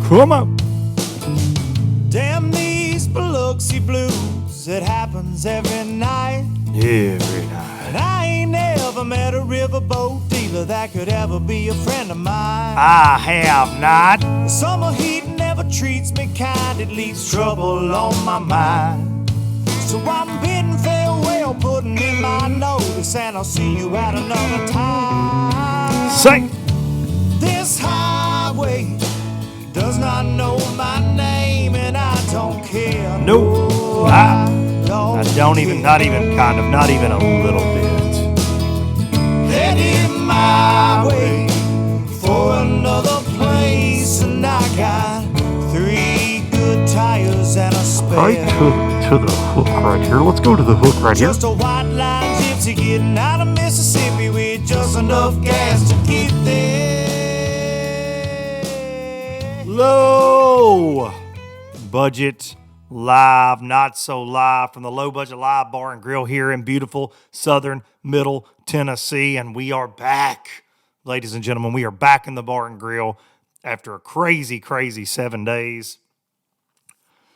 Come on. Damn these Biloxi blues, it happens every night. Every night. And I ain't never met a riverboat dealer that could ever be a friend of mine. I have not. The summer heat never treats me kind, it leaves trouble on my mind. So I'm bidding farewell, putting in my notice, and I'll see you at another time. Say. This highway does not know my name, and I don't care. No, I don't even, not even a little bit. Headed my way for another place, and I got 3 good tires and a spare. Right to the hook right here. Let's go to the hook right here. Just a white line gypsy getting out of Mississippi with just enough gas to get there. Low budget live, not so live, from the Low Budget Live Bar and Grill here in beautiful southern Middle Tennessee. And we are back, ladies and gentlemen. We are back in the Bar and Grill after a crazy 7 days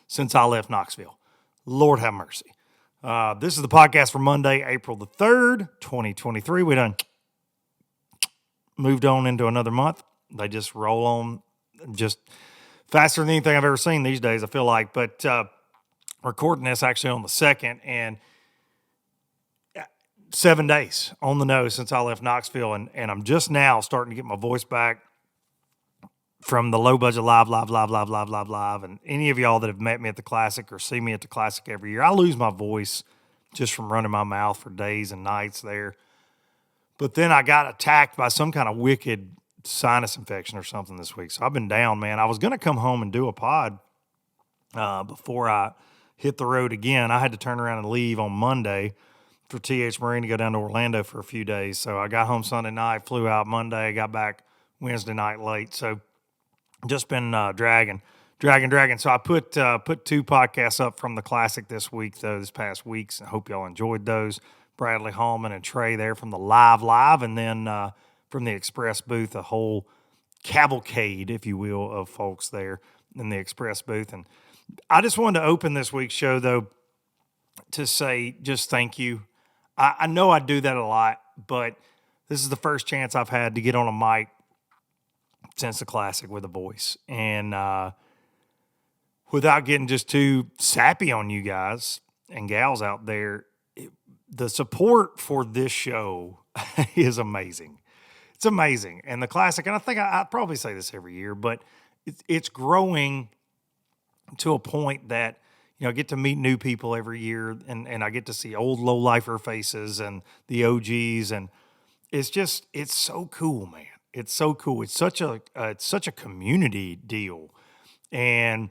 since I left Knoxville. Lord have mercy. This is the podcast for Monday, April the 3rd, 2023. We done moved on into another month. They just roll on just faster than anything I've ever seen these days, I feel like. But recording this actually on the 2nd, and 7 days on the nose since I left Knoxville, and I'm just now starting to get my voice back from the Low Budget Live. And any of y'all that have met me at the Classic or see me at the Classic every year, I lose my voice just from running my mouth for days and nights there. But then I got attacked by some kind of wicked sinus infection or something this week. So I've been down, man. I was going to come home and do a pod before I hit the road again. I had to turn around and leave on Monday for TH Marine to go down to Orlando for a few days. So I got home Sunday night, flew out Monday, got back Wednesday night late. So just been dragging. So I put 2 podcasts up from the Classic this week, though, this past week. So I hope y'all enjoyed those. Bradley Hallman and Trey there from the Live, and then from the Express booth, a whole cavalcade, if you will, of folks there in the Express booth. And I just wanted to open this week's show, though, to say just thank you. I know I do that a lot, but this is the first chance I've had to get on a mic since the Classic with a voice. And without getting just too sappy on you guys and gals out there, the support for this show is amazing. It's amazing. And the Classic, and I think I probably say this every year, but it's growing to a point that, you know, I get to meet new people every year, and I get to see old low-lifer faces and the OGs, and it's so cool, man. It's so cool. It's such a community deal. And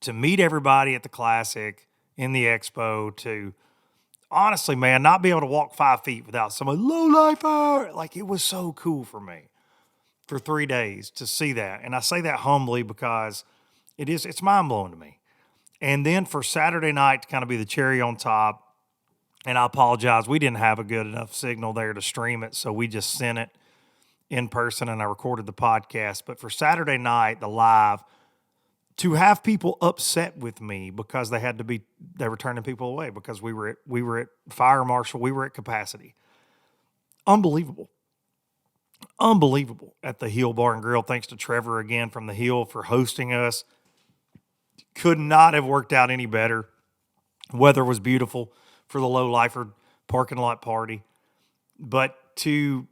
to meet everybody at the Classic, in the expo, to honestly, man, not be able to walk 5 feet without somebody, low-lifer. Like, it was so cool for me for 3 days to see that. And I say that humbly because it's mind-blowing to me. And then for Saturday night to kind of be the cherry on top, and I apologize, we didn't have a good enough signal there to stream it, so we just sent it in person, and I recorded the podcast. But for Saturday night, the Live, to have people upset with me because they were turning people away because we were at fire marshal, we were at capacity. Unbelievable at the Hill Bar and Grill. Thanks to Trevor again from the Hill for hosting us. Could not have worked out any better. Weather was beautiful for the Low-Lifer parking lot party. But to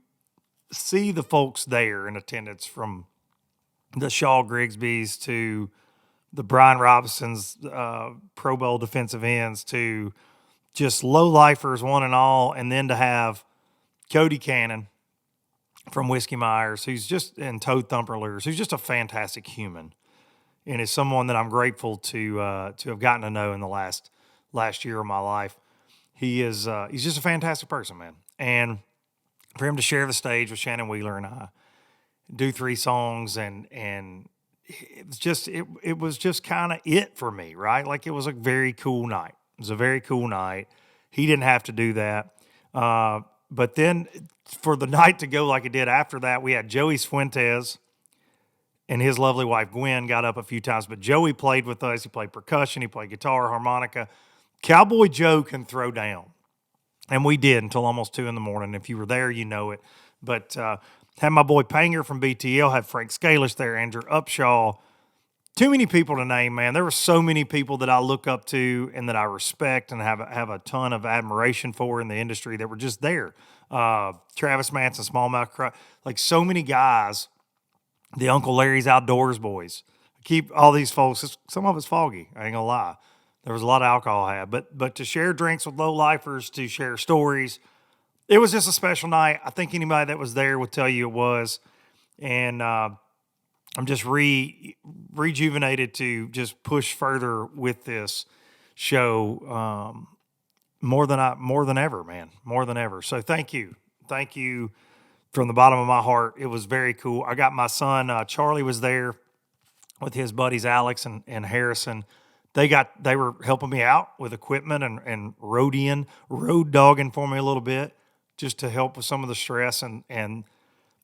see the folks there in attendance, from the Shaw Grigsbys to the Brian Robinsons, Pro Bowl defensive ends, to just low-lifers one and all, and then to have Cody Cannon from Whiskey Myers, and Toad Thumperlers, who's just a fantastic human, and is someone that I'm grateful to have gotten to know in the last year of my life. He's just a fantastic person, man. And for him to share the stage with Shannon Wheeler and I, do 3 songs, and it was just kind of it for me, right? Like it was a very cool night. It was a very cool night. He didn't have to do that. But then for the night to go like it did after that, we had Joey Fuentes and his lovely wife Gwen got up a few times, but Joey played with us. He played percussion, he played guitar, harmonica. Cowboy Joe can throw down. And we did until almost 2 a.m. If you were there, you know it. But had my boy Panger from BTL, had Frank Scalish there, Andrew Upshaw. Too many people to name, man. There were so many people that I look up to and that I respect and have a ton of admiration for in the industry that were just there. Travis Manson, Smallmouth Cry, like so many guys. The Uncle Larry's Outdoors boys. Keep all these folks. Some of it's foggy. I ain't gonna lie. There was a lot of alcohol had, but to share drinks with low lifers, to share stories, it was just a special night. I think anybody that was there would tell you it was, and I'm just rejuvenated to just push further with this show more than ever, man, more than ever. So thank you from the bottom of my heart. It was very cool. I got my son Charlie was there with his buddies Alex and Harrison. They were helping me out with equipment and road dogging for me a little bit just to help with some of the stress. And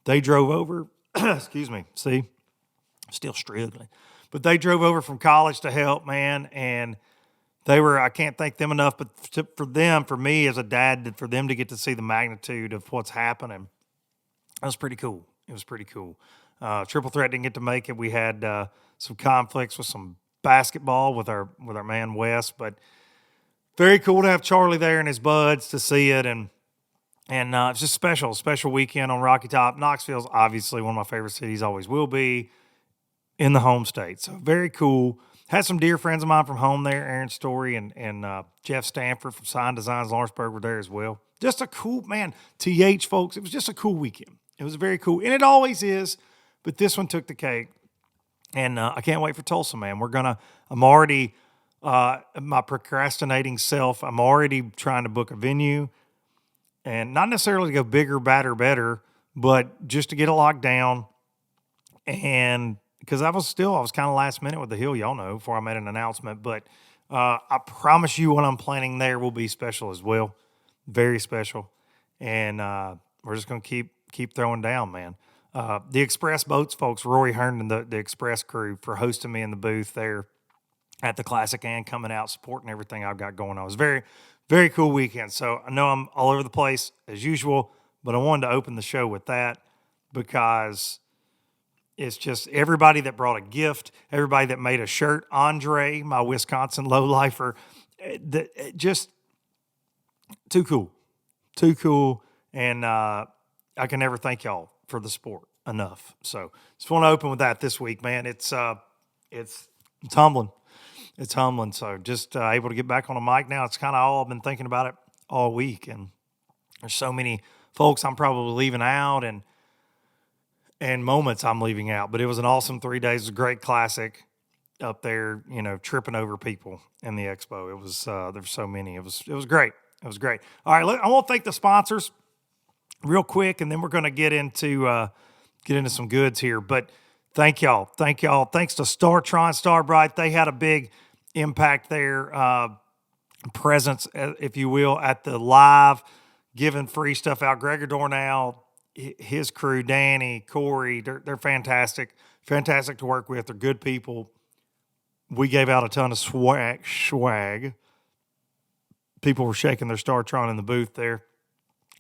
they drove over, excuse me, see, still struggling. But they drove over from college to help, man. And I can't thank them enough, but for me as a dad, for them to get to see the magnitude of what's happening, that was pretty cool. It was pretty cool. Triple Threat didn't get to make it. We had some conflicts with some basketball with our man Wes, but very cool to have Charlie there and his buds to see it, and it's just special weekend on Rocky Top. Knoxville's obviously one of my favorite cities, always will be, in the home state. So very cool. Had some dear friends of mine from home there, Aaron Story and Jeff Stanford from Sign Designs Lawrenceburg were there as well. Just a cool, man, TH folks, it was just a cool weekend. It was very cool, and it always is, but this one took the cake. And I can't wait for Tulsa, man. I'm already, my procrastinating self, I'm already trying to book a venue. And not necessarily to go bigger, badder, better, but just to get it locked down. And because I was kind of last minute with the Hill, y'all know, before I made an announcement. But I promise you what I'm planning there will be special as well. Very special. And we're just going to keep throwing down, man. The Express Boats folks, Rory Herndon, the Express crew, for hosting me in the booth there at the Classic and coming out, supporting everything I've got going on. It was very, very cool weekend. So I know I'm all over the place as usual, but I wanted to open the show with that because it's just everybody that brought a gift, everybody that made a shirt, Andre, my Wisconsin lowlifer, just too cool. And I can never thank y'all for the sport enough. So just want to open with that this week, man. It's humbling. It's humbling. So just able to get back on a mic now. It's kind of all I've been thinking about it all week. And there's so many folks I'm probably leaving out and moments I'm leaving out. But it was an awesome 3 days. It was a great classic up there, tripping over people in the expo. It was there's so many. It was great. It was great. All right, I want to thank the sponsors real quick, and then we're going to get into some goods here. But thank y'all. Thanks to StarTron, Starbright. They had a big impact there, presence, if you will, at the live, giving free stuff out. Gregor Dornell, his crew, Danny, Corey, they're fantastic to work with. They're good people. We gave out a ton of swag. People were shaking their StarTron in the booth there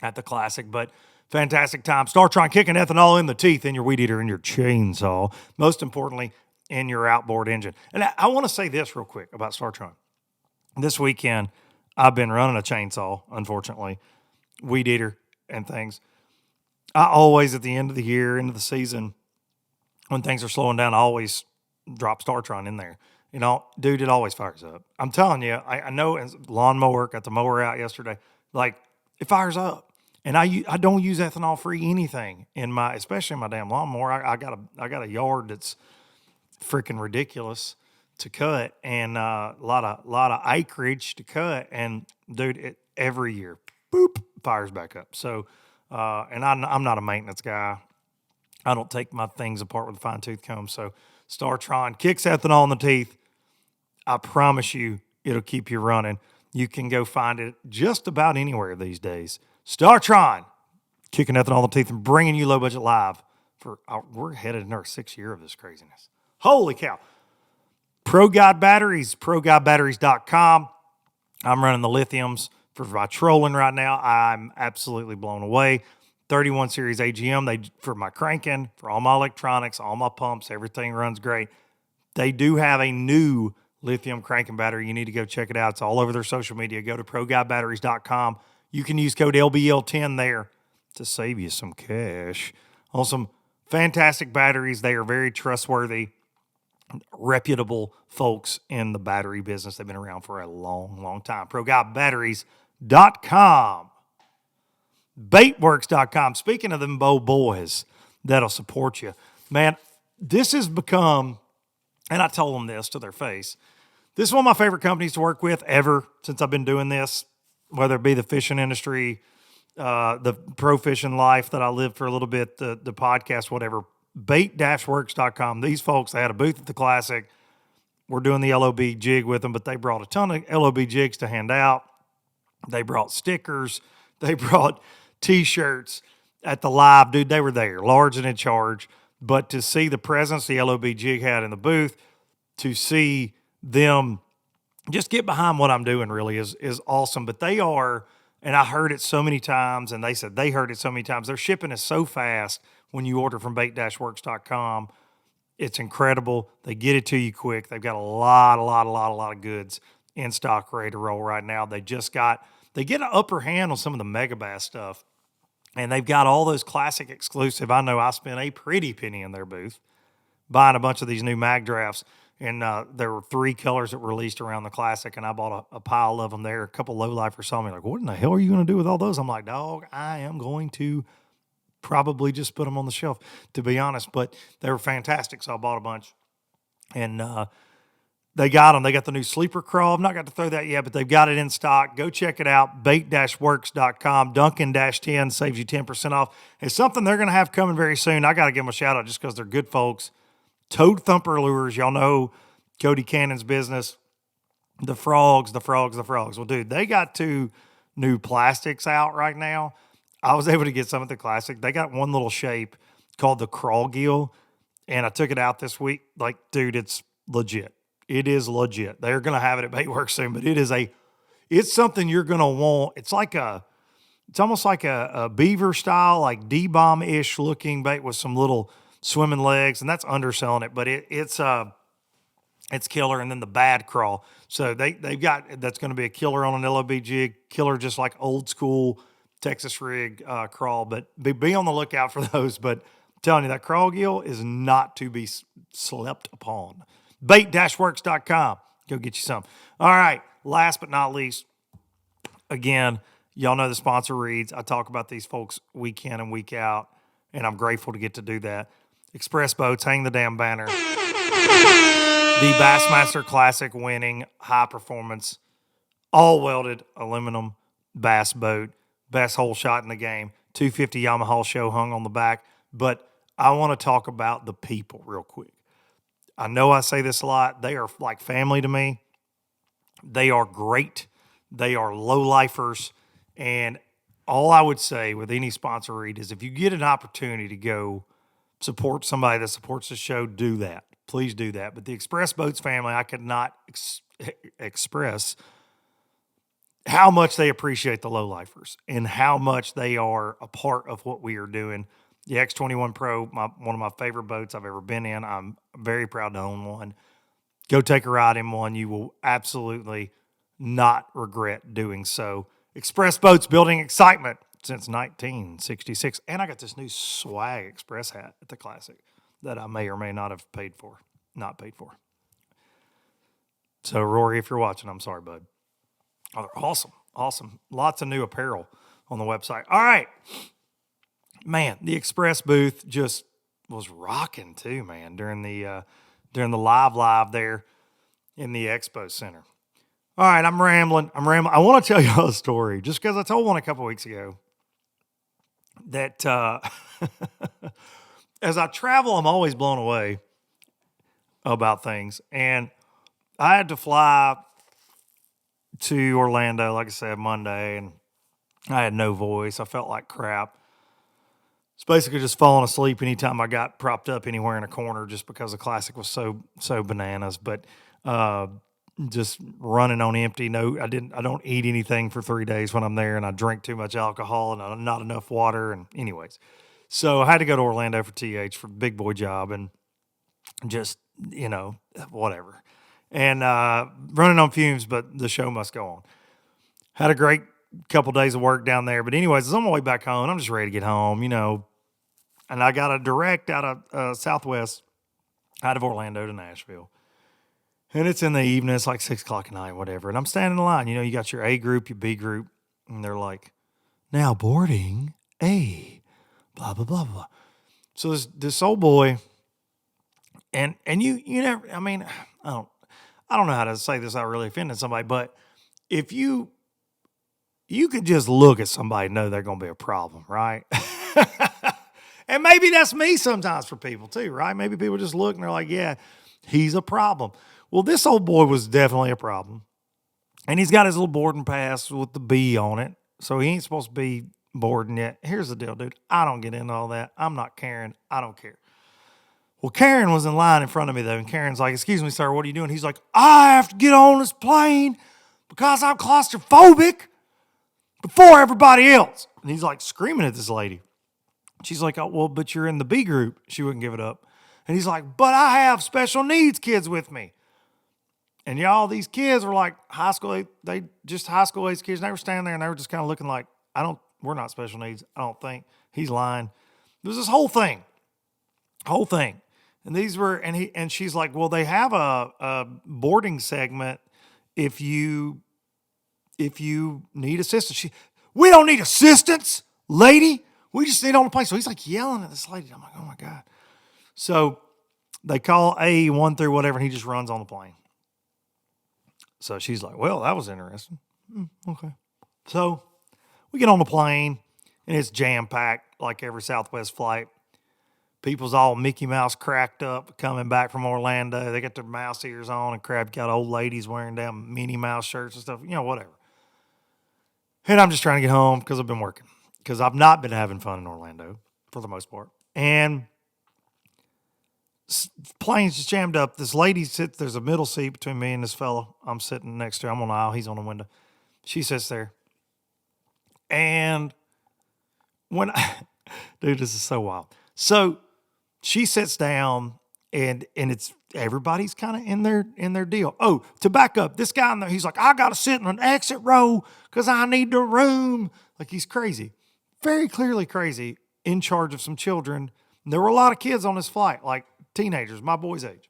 at the Classic, but fantastic time. StarTron kicking ethanol in the teeth, in your weed eater, in your chainsaw, most importantly, in your outboard engine. And I want to say this real quick about StarTron. This weekend, I've been running a chainsaw, unfortunately, weed eater and things. I always, at the end of the year, end of the season, when things are slowing down, I always drop StarTron in there. Dude, it always fires up. I'm telling you, I know, lawnmower, got the mower out yesterday, like, it fires up. And I don't use ethanol-free anything especially in my damn lawnmower. I got a yard that's freaking ridiculous to cut, and a lot of acreage to cut. And dude, every year, boop, fires back up. So, and I'm not a maintenance guy. I don't take my things apart with a fine tooth comb. So StarTron kicks ethanol in the teeth. I promise you, it'll keep you running. You can go find it just about anywhere these days. StarTron, kicking ethanol in the teeth and bringing you Low Budget Live. We're headed in our 6th year of this craziness. Holy cow. Pro Guide Batteries, ProGuideBatteries.com. I'm running the lithiums for my trolling right now. I'm absolutely blown away. 31 series AGM, for my cranking, for all my electronics, all my pumps, everything runs great. They do have a new lithium cranking battery. You need to go check it out. It's all over their social media. Go to ProGuideBatteries.com. You can use code LBL10 there to save you some cash on some fantastic batteries. They are very trustworthy, reputable folks in the battery business. They've been around for a long, long time. ProGuideBatteries.com. Baitworks.com. Speaking of them boys that'll support you, man, this has become, and I told them this to their face, this is one of my favorite companies to work with ever since I've been doing this, whether it be the fishing industry, the pro fishing life that I lived for a little bit, the podcast, whatever. Bait-works.com. These folks, they had a booth at the Classic. We're doing the LOB jig with them, but they brought a ton of LOB jigs to hand out. They brought stickers. They brought T-shirts at the live. Dude, they were there, large and in charge. But to see the presence the LOB jig had in the booth, to see them just get behind what I'm doing really is awesome. But they are, and I heard it so many times, and they said they heard it so many times, their shipping is so fast when you order from bait-works.com. It's incredible. They get it to you quick. They've got a lot of goods in stock ready to roll right now. They get an upper hand on some of the Mega Bass stuff. And they've got all those classic exclusive. I know I spent a pretty penny in their booth buying a bunch of these new mag drafts. And there were 3 colors that were released around the Classic, and I bought a pile of them there. A couple low-lifers saw me like, what in the hell are you going to do with all those? I'm like, dog, I am going to probably just put them on the shelf, to be honest. But they were fantastic, so I bought a bunch. And they got them. They got the new Sleeper Crawl. I've not got to throw that yet, but they've got it in stock. Go check it out, bait-works.com. Duncan-10 saves you 10% off. It's something they're going to have coming very soon. I got to give them a shout-out just because they're good folks. Toad Thumper Lures. Y'all know Cody Cannon's business. The frogs. Well, dude, they got 2 new plastics out right now. I was able to get some at the Classic. They got one little shape called the Crawl Gill, and I took it out this week. Like, dude, it's legit. It is legit. They're going to have it at Baitworks soon, but it's something you're going to want. It's almost like a beaver style, like D-bomb-ish looking bait with some little swimming legs, and that's underselling it, but it's killer. And then the Bad Crawl. So they've got, that's going to be a killer on an LOB jig, killer just like old school Texas rig crawl, but be on the lookout for those. But I'm telling you, that Crawl Gill is not to be slept upon. Bait-works.com. Go get you some. All right. Last but not least, again, y'all know the sponsor reads. I talk about these folks week in and week out, and I'm grateful to get to do that. Express Boats, hang the damn banner. The Bassmaster Classic winning high performance, all welded aluminum bass boat. Best hole shot in the game. 250 Yamaha show hung on the back. But I want to talk about the people real quick. I know I say this a lot. They are like family to me. They are great. They are low-lifers. And all I would say with any sponsor read is if you get an opportunity to go support somebody that supports the show, do that. Please do that. But the Express Boats family, I could not express how much they appreciate the low-lifers and how much they are a part of what we are doing. The X21 Pro, one of my favorite boats I've ever been in. I'm very proud to own one. Go take a ride in one. You will absolutely not regret doing so. Express Boats, building excitement since 1966. And I got this new Swag Express hat at the Classic that I may or may not have paid for. Not paid for. So, Rory, if you're watching, I'm sorry, bud. Oh, they're awesome. Awesome. Lots of new apparel on the website. All right. Man, the Express booth just was rocking too, man, during the live there in the Expo Center. All right, I'm rambling. I want to tell y'all a story just because I told one a couple weeks ago that as I travel, I'm always blown away. about things. And I had to fly to Orlando, like I said, Monday, and I had no voice. I felt like crap. It's basically just falling asleep anytime I got propped up anywhere in a corner, just because the Classic was so bananas. But just running on empty. No, I don't eat anything for 3 days when I'm there, and I drink too much alcohol and not enough water. And anyways, so I had to go to Orlando for TH for the big boy job, and just, whatever. And running on fumes, but the show must go on. Had a great couple days of work down there. But anyways, it's on my way back home. I'm just ready to get home, And I got a direct out of Southwest, out of Orlando to Nashville. And it's in the evening. It's like 6 o'clock at night, whatever. And I'm standing in line. You got your A group, your B group. And they're like, now boarding A, blah, blah, blah, blah. So this old boy, and you never, I don't know how to say this without really offending somebody, but if you could just look at somebody and know they're going to be a problem, right? And maybe that's me sometimes for people too, right? Maybe people just look and they're like, yeah, he's a problem. Well, this old boy was definitely a problem. And he's got his little boarding pass with the B on it. So he ain't supposed to be boarding yet. Here's the deal, dude. I don't get into all that. I'm not Karen. I don't care. Well, Karen was in line in front of me, though. And Karen's like, excuse me, sir, what are you doing? He's like, I have to get on this plane because I'm claustrophobic before everybody else. And he's like screaming at this lady. She's like, oh, well, but you're in the B group. She wouldn't give it up. And he's like, but I have special needs kids with me. And y'all, these kids were like high school, they just high school age kids. And they were standing there and they were just kind of looking like, we're not special needs. I don't think. He's lying. There's this whole thing. And these were, and she's like, well, they have a boarding segment if you need assistance. We don't need assistance, lady. We just need on the plane. So he's like yelling at this lady. I'm like, oh my God. So they call A1 through whatever, and he just runs on the plane. So she's like, well, that was interesting. Okay. So we get on the plane, and it's jam-packed like every Southwest flight. People's all Mickey Mouse cracked up coming back from Orlando. They got their mouse ears on and crap. Got old ladies wearing damn Minnie Mouse shirts and stuff, whatever. And I'm just trying to get home because I've been working. Because I've not been having fun in Orlando for the most part. And plane's just jammed up. This lady sits, there's a middle seat between me and this fellow. I'm sitting next to her. I'm on the aisle. He's on the window. She sits there. And dude, this is so wild. So she sits down and it's everybody's kind of in their deal. Oh, to back up, this guy in there, he's like, I got to sit in an exit row because I need the room. Like he's crazy. Very clearly crazy, in charge of some children. And there were a lot of kids on this flight, like teenagers, my boy's age.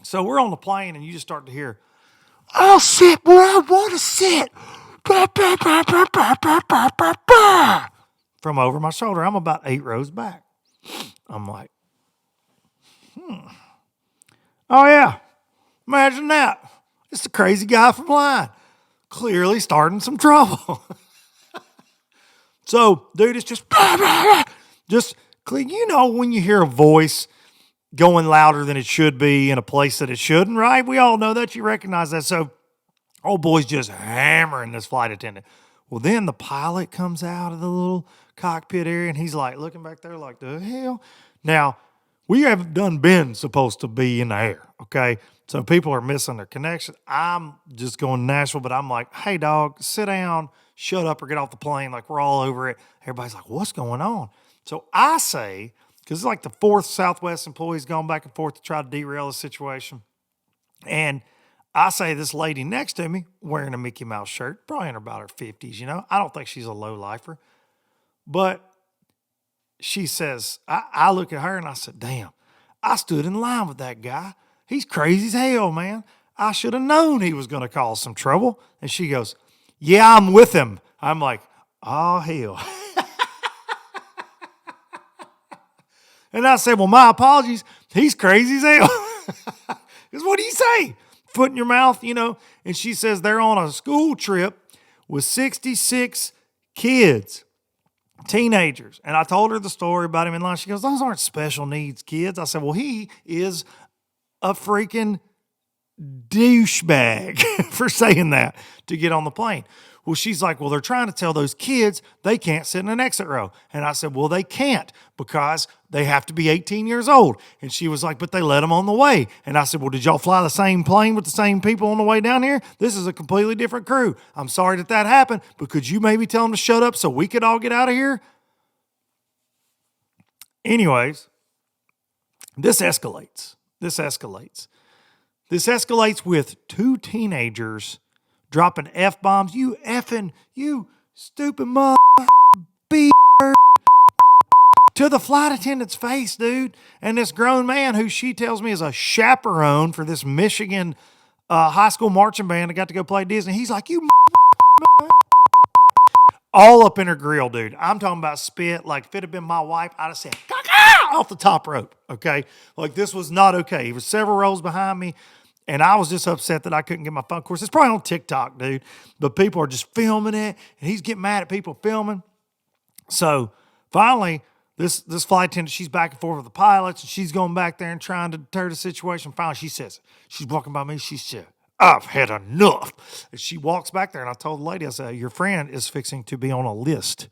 So we're on the plane and you just start to hear, I'll sit where I want to sit. Bah, bah, bah, bah, bah, bah, bah, bah, bah. From over my shoulder. I'm about 8 rows back. I'm like, oh yeah, imagine that. It's the crazy guy from line. Clearly starting some trouble. So, dude, it's just when you hear a voice going louder than it should be in a place that it shouldn't, right? We all know that. You recognize that. So, old boy's just hammering this flight attendant. Well, then the pilot comes out of the little cockpit area, and he's like looking back there like, the hell? Now, we haven't been supposed to be in the air, okay? So people are missing their connection. I'm just going to Nashville, but I'm like, hey, dog, sit down, shut up, or get off the plane. Like, we're all over it. Everybody's like, what's going on? So I say, because it's like the 4th Southwest employee's gone back and forth to try to derail the situation. And I say this lady next to me wearing a Mickey Mouse shirt, probably in about her 50s, I don't think she's a low-lifer. But she says, I look at her and I said, damn, I stood in line with that guy. He's crazy as hell, man. I should have known he was going to cause some trouble. And she goes, yeah, I'm with him. I'm like, oh, hell. And I said, well, my apologies. He's crazy as hell. Because what do you say? Foot in your mouth, And she says they're on a school trip with 66 kids. Teenagers. And I told her the story about him in line. She goes, those aren't special needs kids. I said, well, he is a freaking douchebag for saying that to get on the plane. Well, she's like, well, they're trying to tell those kids they can't sit in an exit row. And I said, well, they can't because they have to be 18 years old. And she was like, but they let them on the way. And I said, well, did y'all fly the same plane with the same people on the way down here? This is a completely different crew. I'm sorry that happened, but could you maybe tell them to shut up so we could all get out of here? Anyways, this escalates. This escalates with two teenagers dropping F-bombs. You stupid mother b****, to the flight attendant's face, dude. And this grown man who she tells me is a chaperone for this Michigan high school marching band that got to go play Disney. He's like, you all up in her grill, dude. I'm talking about spit. Like, if it had been my wife, I'd have said, caca, off the top rope, okay? Like, this was not okay. He was several rows behind me, and I was just upset that I couldn't get my phone. Of course, it's probably on TikTok, dude, but people are just filming it, and he's getting mad at people filming. So, finally, this flight attendant, she's back and forth with the pilots, and she's going back there and trying to deter the situation. Finally, she says, she's walking by me, she said, I've had enough. And she walks back there, and I told the lady, I said, your friend is fixing to be on a list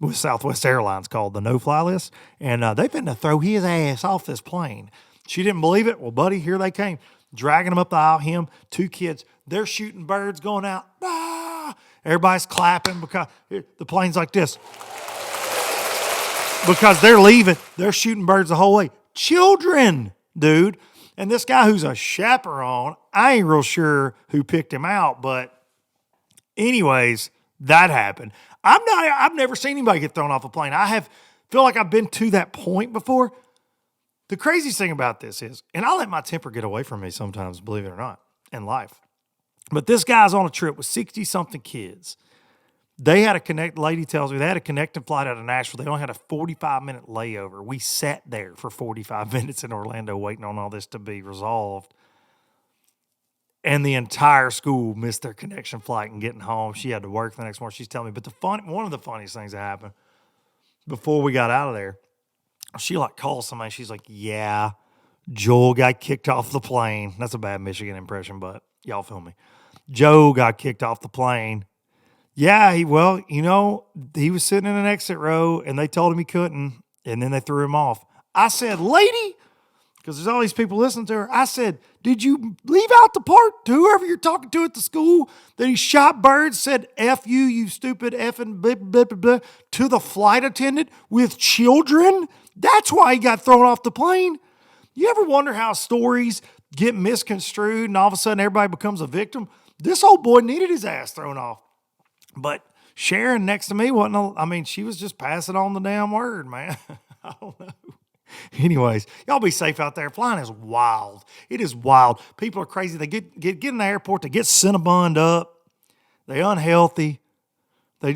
with Southwest Airlines called the no-fly list, and they've been to throw his ass off this plane. She didn't believe it. Well, buddy, here they came, dragging him up the aisle, him, two kids. They're shooting birds going out. Ah! Everybody's clapping because the plane's like this. Because they're leaving. They're shooting birds the whole way. Children, dude. And this guy who's a chaperone, I ain't real sure who picked him out, but anyways, that happened. I've never seen anybody get thrown off a plane. Feel like I've been to that point before. The craziest thing about this is, and I let my temper get away from me sometimes, believe it or not, in life. But this guy's on a trip with 60-something kids. Lady tells me they had a connecting flight out of Nashville. They only had a 45-minute layover. We sat there for 45 minutes in Orlando waiting on all this to be resolved. And the entire school missed their connection flight and getting home. She had to work the next morning. She's telling me. But one of the funniest things that happened before we got out of there, she calls somebody. She's like, yeah, Joel got kicked off the plane. That's a bad Michigan impression, but y'all feel me. Joe got kicked off the plane. Yeah, he was sitting in an exit row, and they told him he couldn't, and then they threw him off. I said, lady, because there's all these people listening to her, I said, did you leave out the part to whoever you're talking to at the school that he shot birds, said F you stupid effing blah, blah, blah, blah, to the flight attendant with children? That's why he got thrown off the plane. You ever wonder how stories get misconstrued and all of a sudden everybody becomes a victim? This old boy needed his ass thrown off. But Sharon next to me she was just passing on the damn word, man. I don't know. Anyways, y'all be safe out there. Flying is wild. It is wild. People are crazy. They get in the airport. They get Cinnabonned up. They're unhealthy. They're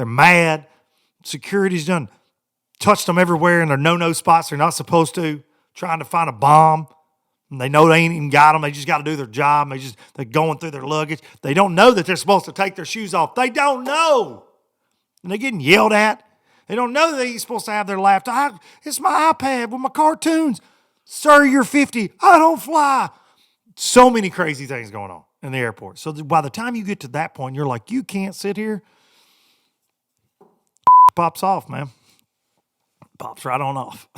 mad. Security's done touched them everywhere in their no-no spots they're not supposed to, trying to find a bomb. And they know they ain't even got them. They just got to do their job. They're going through their luggage. They don't know that they're supposed to take their shoes off. They don't know. And they're getting yelled at. They don't know that they're supposed to have their laptop. It's my iPad with my cartoons. Sir, you're 50. I don't fly. So many crazy things going on in the airport. So by the time you get to that point, you're like, you can't sit here. Pops off, man. Pops right on off.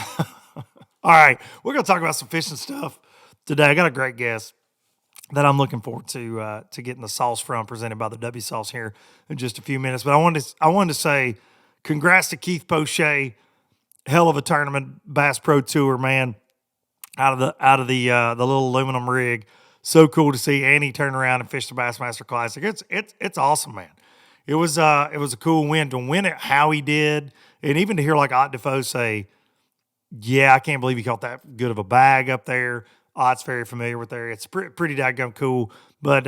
All right. We're going to talk about some fishing stuff today. I got a great guest that I'm looking forward to getting the sauce from, presented by the W Sauce here in just a few minutes. But I wanted to say congrats to Keith Poche. Hell of a tournament, Bass Pro Tour, man. Out of the little aluminum rig. So cool to see Annie turn around and fish the Bassmaster Classic. It's awesome, man. It was a cool win to win it how he did, and even to hear Ott Defoe say, "Yeah, I can't believe he caught that good of a bag up there." Ott's very familiar with there. It's pretty daggum cool. But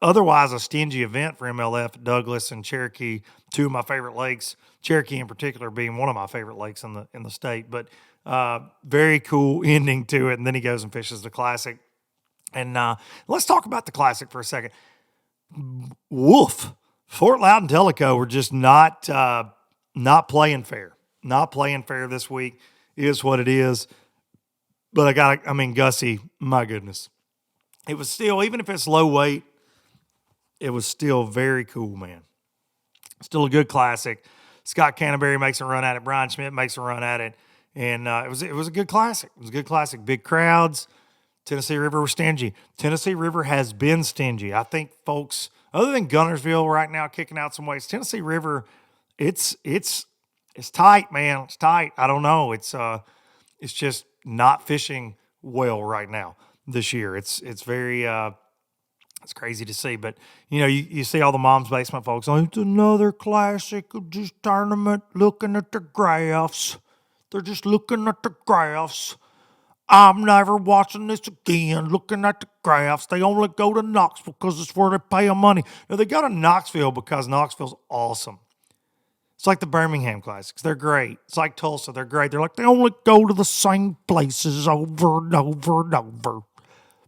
otherwise, a stingy event for MLF, Douglas and Cherokee, two of my favorite lakes. Cherokee in particular being one of my favorite lakes in the state. But very cool ending to it. And then he goes and fishes the Classic. And let's talk about the Classic for a second. Woof. Fort Loudon and Tellico were just not playing fair. Not playing fair this week is what it is. But I mean, Gussy, my goodness. It was still, even if it's low weight, it was still very cool, man. Still a good classic. Scott Canterbury makes a run at it. Brian Schmidt makes a run at it. And it was a good classic. It was a good classic. Big crowds. Tennessee River was stingy. Tennessee River has been stingy. I think folks, other than Gunnersville right now kicking out some weights, Tennessee River, it's tight, man. It's tight. I don't know. It's just not fishing well right now this year. It's very it's crazy to see. But you see all the mom's basement folks. Oh, it's another classic of this tournament. Looking at the graphs. They're just looking at the graphs. I'm never watching this again, looking at the graphs. They only go to Knoxville because it's where they pay them money. No, they go to Knoxville because Knoxville's awesome. It's like the Birmingham Classics. They're great. It's like Tulsa. They're great. They're like, they only go to the same places over and over and over.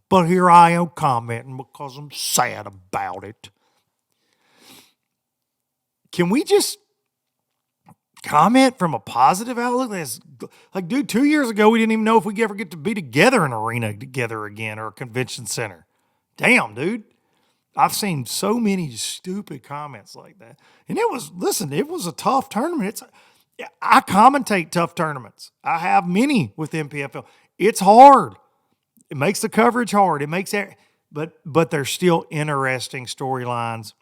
But here I am commenting because I'm sad about it. Can we just comment from a positive outlook? Like, dude, 2 years ago, we didn't even know if we ever get to be together in an arena together again or a convention center. Damn, dude. I've seen so many stupid comments like that. And it was a tough tournament. I commentate tough tournaments. I have many with MPFL. It's hard. It makes the coverage hard. It makes it, but they're still interesting storylines,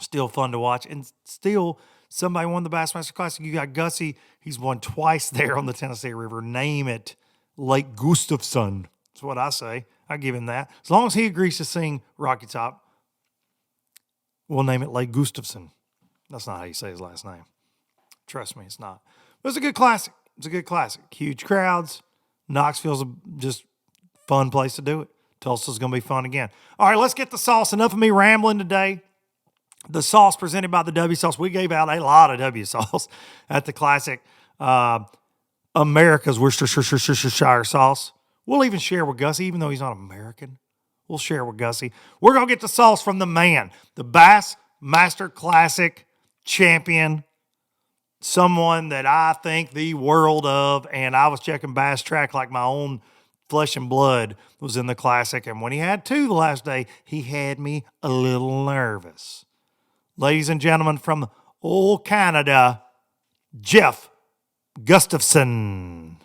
still fun to watch, and still somebody won the Bassmaster Classic. You got Gussy. He's won twice there on the Tennessee River. Name it Lake Gustafson. That's what I say. I give him that. As long as he agrees to sing Rocky Top, we'll name it Lake Gustafson. That's not how you say his last name. Trust me, it's not. But it's a good classic. It's a good classic. Huge crowds. Knoxville's just fun place to do it. Tulsa's going to be fun again. All right, let's get the sauce. Enough of me rambling today. The sauce presented by the W Sauce. We gave out a lot of W Sauce at the Classic. America's Worcestershire sauce. We'll even share with Gussy, even though he's not American. We'll share with Gussy. We're going to get the sauce from the man, the Bassmaster Classic Champion, someone that I think the world of. And I was checking Bass Track like my own flesh and blood was in the Classic. And when he had two the last day, he had me a little nervous. Ladies and gentlemen, from old Canada, Jeff Gustafson.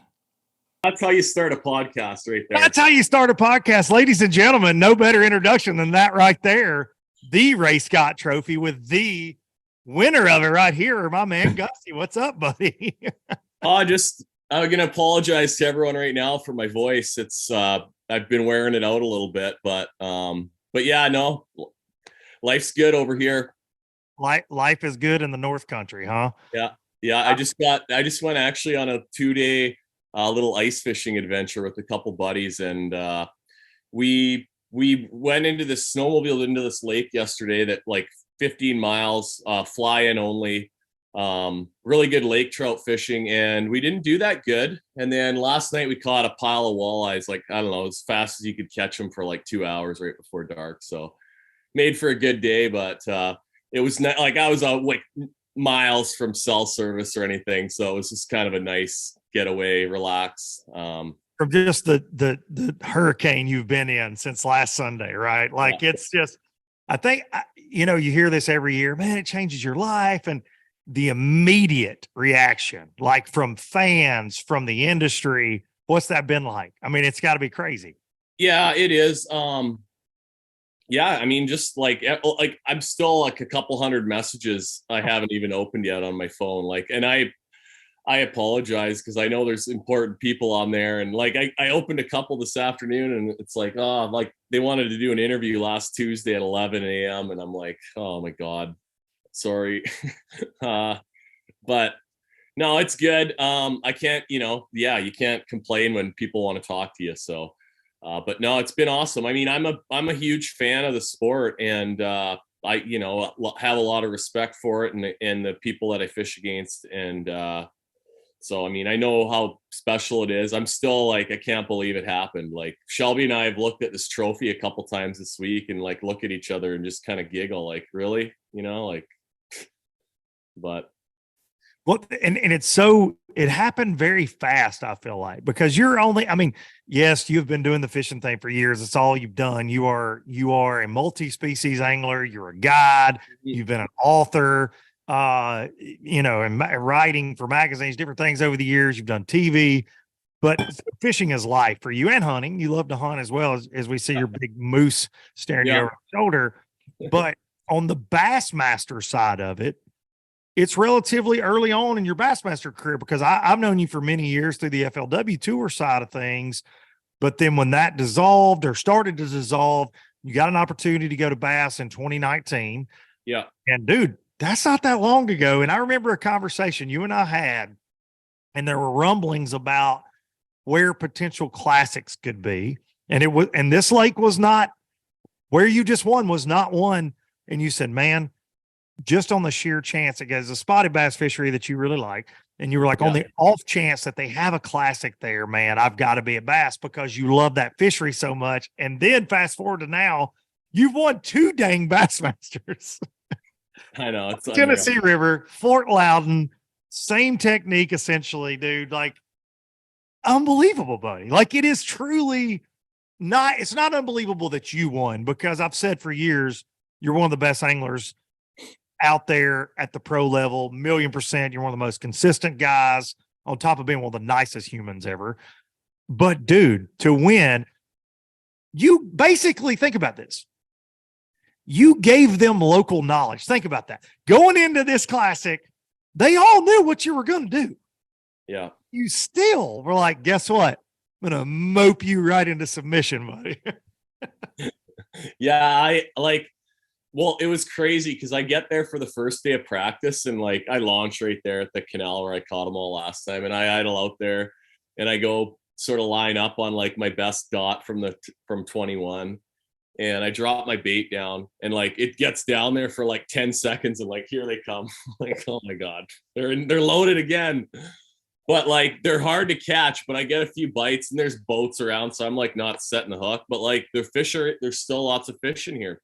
That's how you start a podcast right there. That's how you start a podcast. Ladies and gentlemen, no better introduction than that right there. The Ray Scott Trophy with the winner of it right here, my man Gussy. What's up, buddy? I'm going to apologize to everyone right now for my voice. It's I've been wearing it out a little bit, but yeah, no, life's good over here. Life is good in the North Country, huh? Yeah. I just went actually on a 2-day little ice fishing adventure with a couple buddies, and we went into this snowmobile into this lake yesterday that like 15 miles, fly in only, really good lake trout fishing, and we didn't do that good. And then last night we caught a pile of walleyes, like, I don't know, as fast as you could catch them for like 2 hours right before dark. So made for a good day, but it was not like I was like miles from cell service or anything. So it was just kind of a nice getaway, relax. From just the hurricane you've been in since last Sunday, right? Like, it's just, I think, you hear this every year, man, it changes your life. And the immediate reaction, like from fans, from the industry, what's that been like? I mean, it's got to be crazy. Yeah, it is. Yeah, I mean, just like I'm still like a couple hundred messages I haven't even opened yet on my phone. Like, and I apologize because I know there's important people on there. And like, I opened a couple this afternoon, and it's like, oh, like they wanted to do an interview last Tuesday at 11 a.m. And I'm like, oh my God, sorry. But no, it's good. I can't, you can't complain when people want to talk to you. So, but no, it's been awesome. I mean, I'm a huge fan of the sport, and I have a lot of respect for it and the people that I fish against. And so, I mean, I know how special it is. I'm still like, I can't believe it happened. Like, Shelby and I have looked at this trophy a couple times this week and like look at each other and just kind of giggle, like, really, like, but Well, and it happened very fast, I feel like, because I mean, yes, you've been doing the fishing thing for years. It's all you've done. You are a multi-species angler, you're a guide, you've been an author, and writing for magazines, different things over the years. You've done TV, but fishing is life for you, and hunting. You love to hunt as well, as we see your big moose staring you Yeah. over the shoulder. But on the Bassmaster side of it, it's relatively early on in your Bassmaster career, because I've known you for many years through the FLW tour side of things. But then when that dissolved or started to dissolve, you got an opportunity to go to Bass in 2019. Yeah. And dude, that's not that long ago. And I remember a conversation you and I had, and there were rumblings about where potential classics could be. And this lake was not where you just won, was not one. And you said, man, just on the sheer chance, it goes a spotted bass fishery that you really like. And you were like, on the off chance that they have a classic there, man, I've got to be at Bass, because you love that fishery so much. And then fast forward to now, you've won 2 dang Bassmasters. I know. It's Tennessee River, Fort Loudon, same technique essentially, dude. Like, unbelievable, buddy. Like, it is truly not, it's not unbelievable that you won, because I've said for years, you're one of the best anglers out there at the pro level, 1,000,000%. You're one of the most consistent guys, on top of being one of the nicest humans ever. But dude, to win, you basically, think about this. You gave them local knowledge. Think about that. Going into this classic, they all knew what you were going to do. Yeah. You still were like, guess what? I'm going to mope you right into submission, buddy. Yeah. Well, it was crazy because I get there for the first day of practice, and like I launch right there at the canal where I caught them all last time, and I idle out there, and I go sort of line up on like my best dot from 21, and I drop my bait down, and like it gets down there for like 10 seconds, and like here they come. Like, oh my god, they're loaded again. But like they're hard to catch, but I get a few bites, and there's boats around, so I'm like not setting the hook, but like there's still lots of fish in here.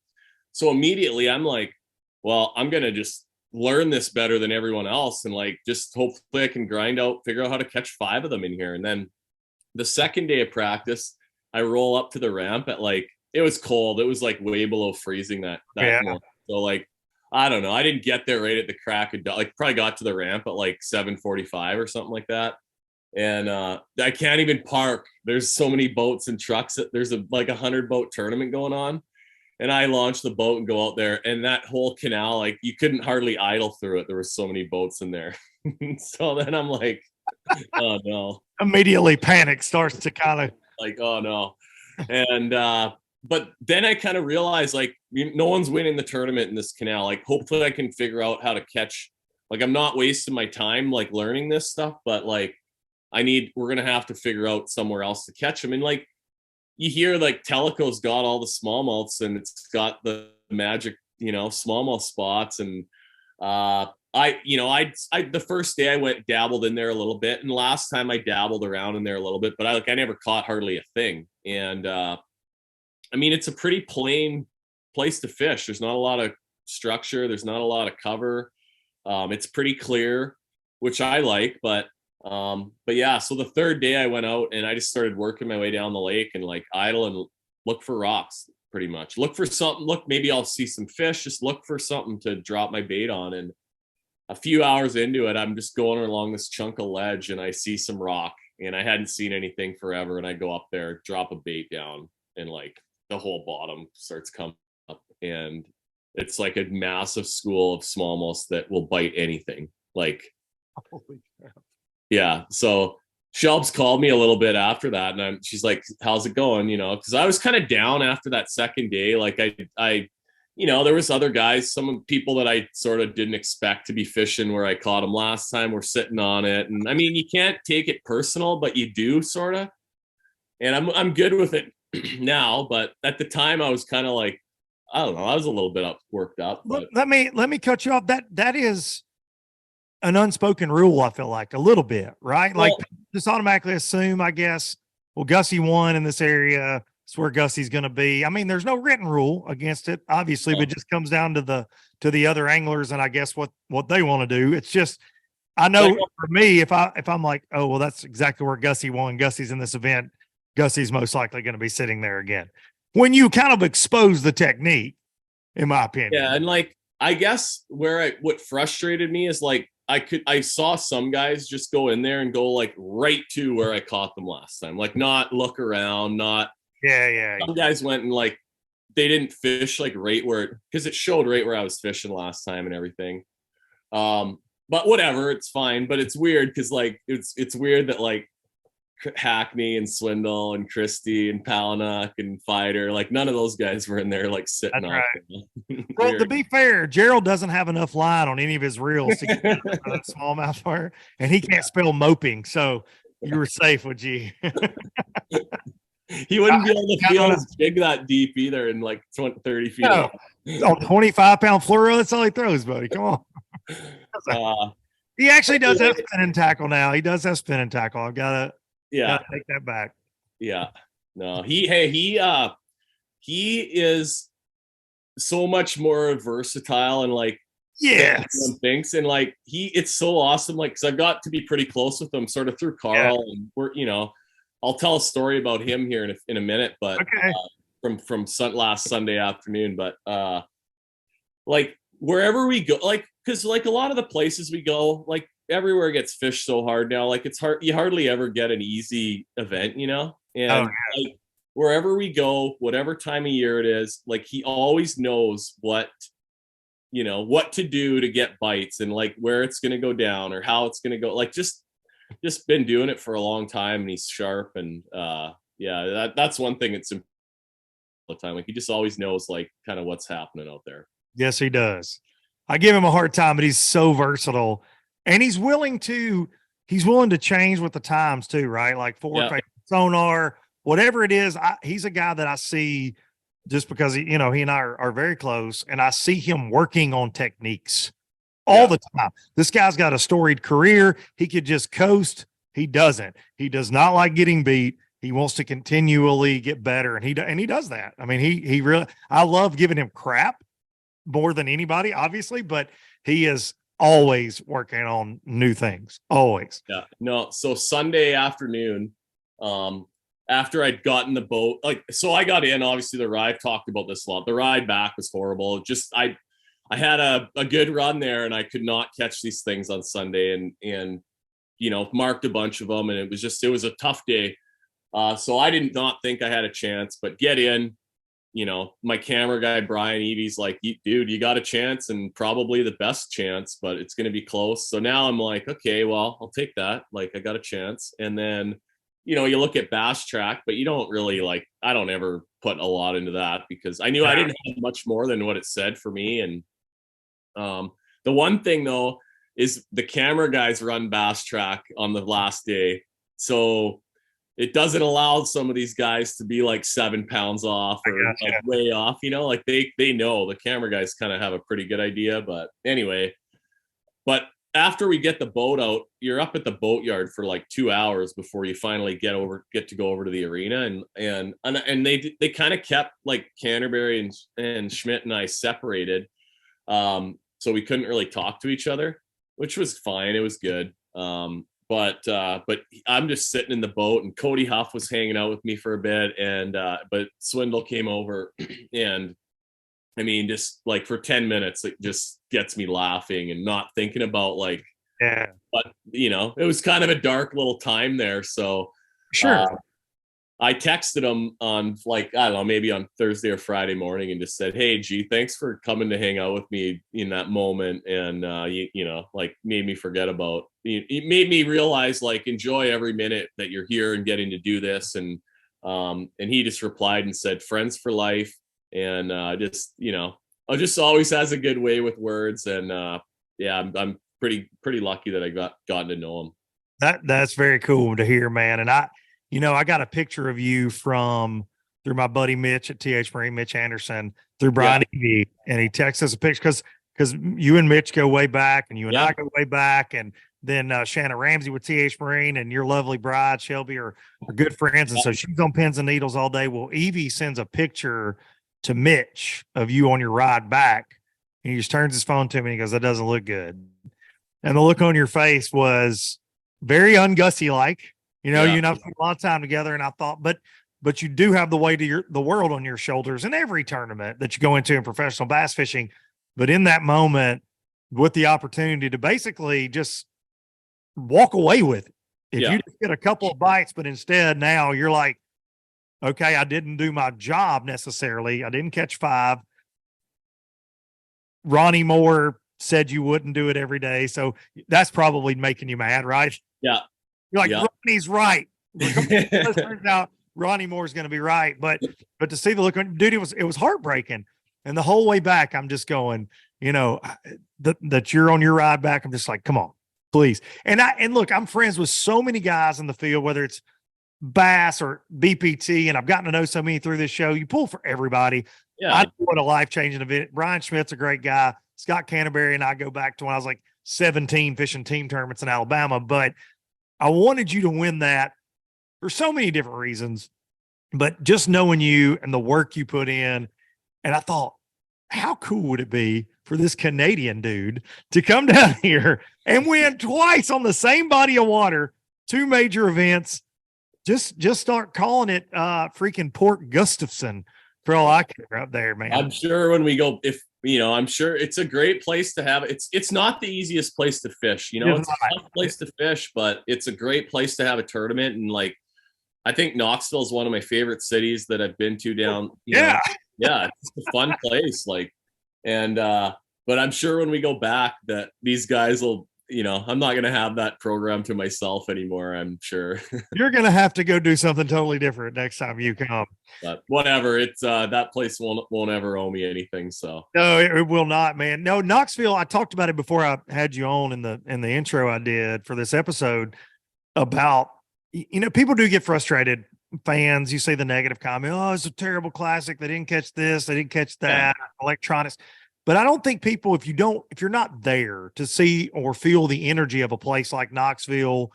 So immediately I'm like, well, I'm going to just learn this better than everyone else. And like, just hopefully I can figure out how to catch 5 of them in here. And then the second day of practice, I roll up to the ramp at like, it was cold. It was like way below freezing that morning. So like, I don't know. I didn't get there right at the crack of dawn. Like, probably got to the ramp at like 7:45 or something like that. And I can't even park. There's so many boats and trucks. There's like 100 boat tournament going on. And I launched the boat and go out there, and that whole canal, like you couldn't hardly idle through it. There were so many boats in there. So then I'm like, oh no. Immediately panic starts to kind of like, oh no. And, but then I kind of realized like no one's winning the tournament in this canal. Like hopefully I can figure out how to catch, like I'm not wasting my time like learning this stuff, but like we're going to have to figure out somewhere else to catch them. And like, you hear like Tellico's got all the smallmouths, and it's got the magic, smallmouth spots. And the first day I dabbled in there a little bit, and last time I dabbled around in there a little bit, but I never caught hardly a thing. And I mean, it's a pretty plain place to fish. There's not a lot of structure. There's not a lot of cover. It's pretty clear, which I like, but yeah, so the third day I went out and I just started working my way down the lake and like idle and look for rocks, pretty much. Look for something. Maybe I'll see some fish. Just look for something to drop my bait on. And a few hours into it, I'm just going along this chunk of ledge and I see some rock, and I hadn't seen anything forever. And I go up there, drop a bait down, and like the whole bottom starts coming up, and it's like a massive school of smallmouths that will bite anything. Like, holy crap. Yeah. So Shelbs called me a little bit after that, and she's like, how's it going? Because I was kind of down after that second day. Like I there was other guys, some people that I sort of didn't expect to be fishing where I caught them last time were sitting on it. And I mean, you can't take it personal, but you do sort of. And I'm good with it now, but at the time I was kind of like, I don't know, I was a little bit worked up. But let me cut you off. That is an unspoken rule, I feel like, a little bit, right? Like, just automatically assume, I guess, well, Gussy won in this area. It's where Gussy's going to be. I mean, there's no written rule against it, obviously, but it just comes down to the other anglers and I guess what they want to do. It's just, I know for me, if I'm like, oh, well, that's exactly where Gussy won. Gussy's in this event. Gussy's most likely going to be sitting there again. When you kind of expose the technique, in my opinion. Yeah, and like I guess what frustrated me is like I saw some guys just go in there and go like right to where I caught them last time, like not look around, not. Yeah. Some guys went and like they didn't fish like right where, because it showed right where I was fishing last time and everything. But whatever, it's fine. But it's weird because like it's weird that like Hackney and Swindle and Christie and Palinuk and Fighter, like none of those guys were in there like sitting That's off. right. Well, to be fair, Gerald doesn't have enough line on any of his reels to get smallmouth fire, and he can't spell moping, so you were safe with G. He wouldn't be able to feel his jig that deep either in like 20, 30 feet. No. On 25-pound fluoro, that's all he throws, buddy. Come on. He actually does have spinning tackle now. He does have spinning tackle. I've got to take that back. Yeah. No, he is so much more versatile and like everyone thinks, and like it's so awesome. Like, cause I've got to be pretty close with him sort of through Carl, and we're, I'll tell a story about him here in a minute, but from last Sunday afternoon, but like wherever we go, like, cause like a lot of the places we go, like everywhere gets fished so hard now. Like it's hard, you hardly ever get an easy event, and like wherever we go, whatever time of year it is, like he always knows what to do to get bites and like where it's going to go down or how it's going to go. Like just been doing it for a long time, and he's sharp, and that's one thing that's important all the time. Like he just always knows like kind of what's happening out there. Yes, he does. I give him a hard time, but he's so versatile, and he's willing to change with the times too, right? Like forward sonar, whatever it is. He's a guy that I see just because he and I are very close, and I see him working on techniques all the time. This guy's got a storied career. He could just coast. He doesn't. He does not like getting beat. He wants to continually get better, and he does that. I mean, he really. I love giving him crap more than anybody, obviously, but he is always working on new things. Always. Yeah. No. So Sunday afternoon, after I'd gotten the boat, so I got in. Obviously, the ride. I've talked about this a lot. The ride back was horrible. Just I had a good run there, and I could not catch these things on Sunday, and marked a bunch of them, and it was a tough day. So I did not think I had a chance, but get in, my camera guy, Brian Evie's like, dude, you got a chance, and probably the best chance, but it's going to be close. So now I'm like, okay, well, I'll take that. Like I got a chance. And then, you look at Bass Track, but you don't really I don't ever put a lot into that because I knew I didn't have much more than what it said for me. And the one thing though is the camera guys run Bass Track on the last day, so it doesn't allow some of these guys to be like 7 pounds off or way off. Like they know, the camera guys kind of have a pretty good idea. But anyway, after we get the boat out, you're up at the boatyard for like 2 hours before you finally get to go over to the arena, and they kind of kept like Canterbury and Schmidt and I separated. So we couldn't really talk to each other, which was fine. It was good. But I'm just sitting in the boat, and Cody Huff was hanging out with me for a bit. But Swindle came over, and I mean, just like for 10 minutes, it just gets me laughing and not thinking about but it was kind of a dark little time there. So sure. I texted him on I don't know, maybe on Thursday or Friday morning, and just said, "Hey, G, thanks for coming to hang out with me in that moment." And made me forget about it, made me realize enjoy every minute that you're here and getting to do this. And he just replied and said, "Friends for life." And just always has a good way with words. And I'm pretty lucky that I gotten to know him. That's very cool to hear, man. And I got a picture of you through my buddy Mitch at TH Marine, Mitch Anderson, through Brian Evie, and he texted us a picture because you and Mitch go way back, and you and I go way back, and then Shannon Ramsey with TH Marine and your lovely bride Shelby are good friends, and so she's on pins and needles all day. Well, Evie sends a picture to Mitch of you on your ride back, and he just turns his phone to me and he goes, "That doesn't look good." and the look on your face was very un-Gussy like. You know, you know, spent a lot of time together, and I thought, but you do have the weight of the world on your shoulders in every tournament that you go into in professional bass fishing. But in that moment, with the opportunity to basically just walk away with it, if you just get a couple of bites, but instead now you're like, okay, I didn't do my job necessarily. I didn't catch 5. Ronnie Moore said you wouldn't do it every day. So that's probably making you mad, right? Yeah. You're like, Ronnie's right. Turns out Ronnie Moore's going to be right. But to see the look on, dude, it was heartbreaking. And the whole way back, I'm just going, you know, that you're on your ride back. I'm just like, come on, please. And look, I'm friends with so many guys in the field, whether it's bass or BPT, and I've gotten to know so many through this show. You pull for everybody. Yeah. I know what a life-changing event. Brian Schmidt's a great guy. Scott Canterbury and I go back to when I was like 17 fishing team tournaments in Alabama, but I wanted you to win that for so many different reasons, but just knowing you and the work you put in. And I thought, how cool would it be for this Canadian dude to come down here and win twice on the same body of water, 2 major events? Just start calling it freaking Port Gustafson for all I care up there, man. I'm sure when we go, if you know, I'm sure it's a great place to have. It's not the easiest place to fish, you know. It's a tough place to fish, but it's a great place to have a tournament. And like, I think Knoxville is one of my favorite cities that I've been to down. You know, it's a fun place. Like, and but I'm sure when we go back that these guys will, you know, I'm not going to have that program to myself anymore. I'm sure you're going to have to go do something totally different next time you come. But whatever, it's that place won't ever owe me anything. So no, it will not, man. No, Knoxville. I talked about it before I had you on in the intro I did for this episode about, you know, people do get frustrated. Fans, you say the negative comment, oh, it's a terrible classic. They didn't catch this. They didn't catch that. Electronics. But I don't think people, if you're not there to see or feel the energy of a place like Knoxville,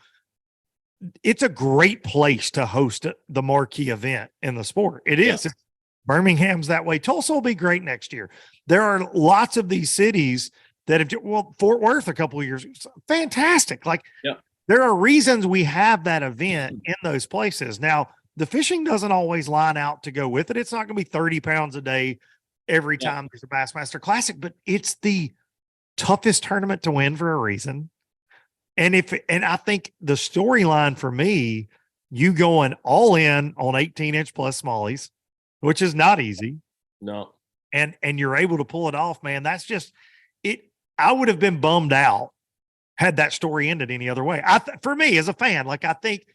it's a great place to host the marquee event in the sport. It is. Birmingham's that way. Tulsa will be great next year. There are lots of these cities that have, Fort Worth a couple of years, fantastic. Like, there are reasons we have that event in those places. Now, the fishing doesn't always line out to go with it. It's not going to be 30 pounds a day every time there's a Bassmaster Classic, but it's the toughest tournament to win for a reason. And I think the storyline for me, you going all in on 18-inch plus smallies, which is not easy. No. And you're able to pull it off, man. That's just it. I would have been bummed out had that story ended any other way. For me as a fan, like, I think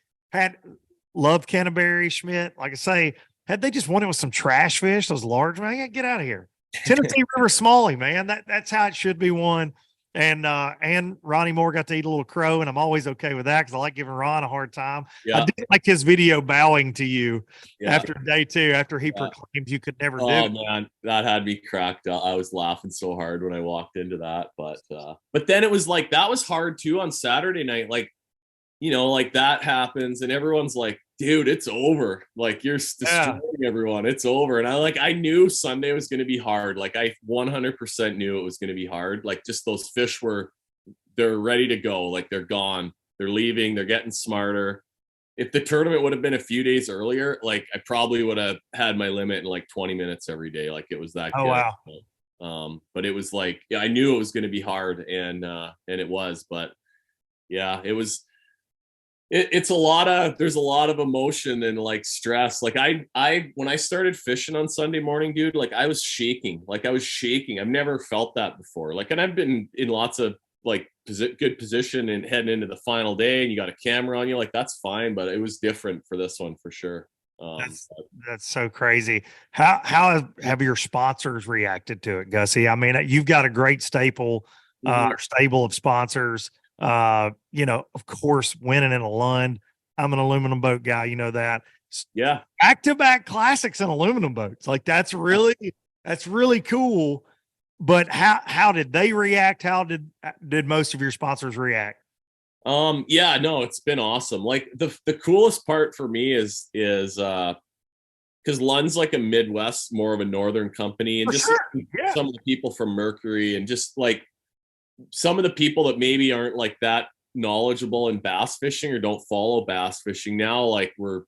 loved Canterbury, Schmidt, like I say, had they just won it with some trash fish, those large, man, get out of here. Tennessee River Smalley, man, that's how it should be won. And Ronnie Moore got to eat a little crow, and I'm always okay with that because I like giving Ron a hard time. I did like his video bowing to you after day 2, after he proclaimed you could never do it. Oh man, that had me cracked up. I was laughing so hard when I walked into that. But then it was like, that was hard too on Saturday night. Like, you know, like that happens and everyone's like, dude, it's over. Like, you're destroying everyone. It's over. And I knew Sunday was going to be hard. Like, I 100% knew it was going to be hard. Like, just those fish they're ready to go. Like, they're gone. They're leaving. They're getting smarter. If the tournament would have been a few days earlier, like, I probably would have had my limit in like 20 minutes every day. Like, it was that good. Wow. But it was like, I knew it was going to be hard, and it was. But yeah, it was. There's a lot of emotion and like stress. Like when I started fishing on Sunday morning, dude, like I was shaking. I've never felt that before. Like, and I've been in lots of like good position and heading into the final day, and you got a camera on you, like that's fine. But it was different for this one for sure. That's so crazy. How have your sponsors reacted to it, Gussy? I mean, you've got a great stable of sponsors. You know, of course, winning in a Lund. I'm an aluminum boat guy. You know that. Yeah. Back-to-back classics in aluminum boats. Like, that's really cool. But how did they react? How did most of your sponsors react? Yeah, no, it's been awesome. Like, the coolest part for me is because Lund's like a Midwest, more of a northern company, and some of the people from Mercury, and just like some of the people that maybe aren't like that knowledgeable in bass fishing or don't follow bass fishing now, like we're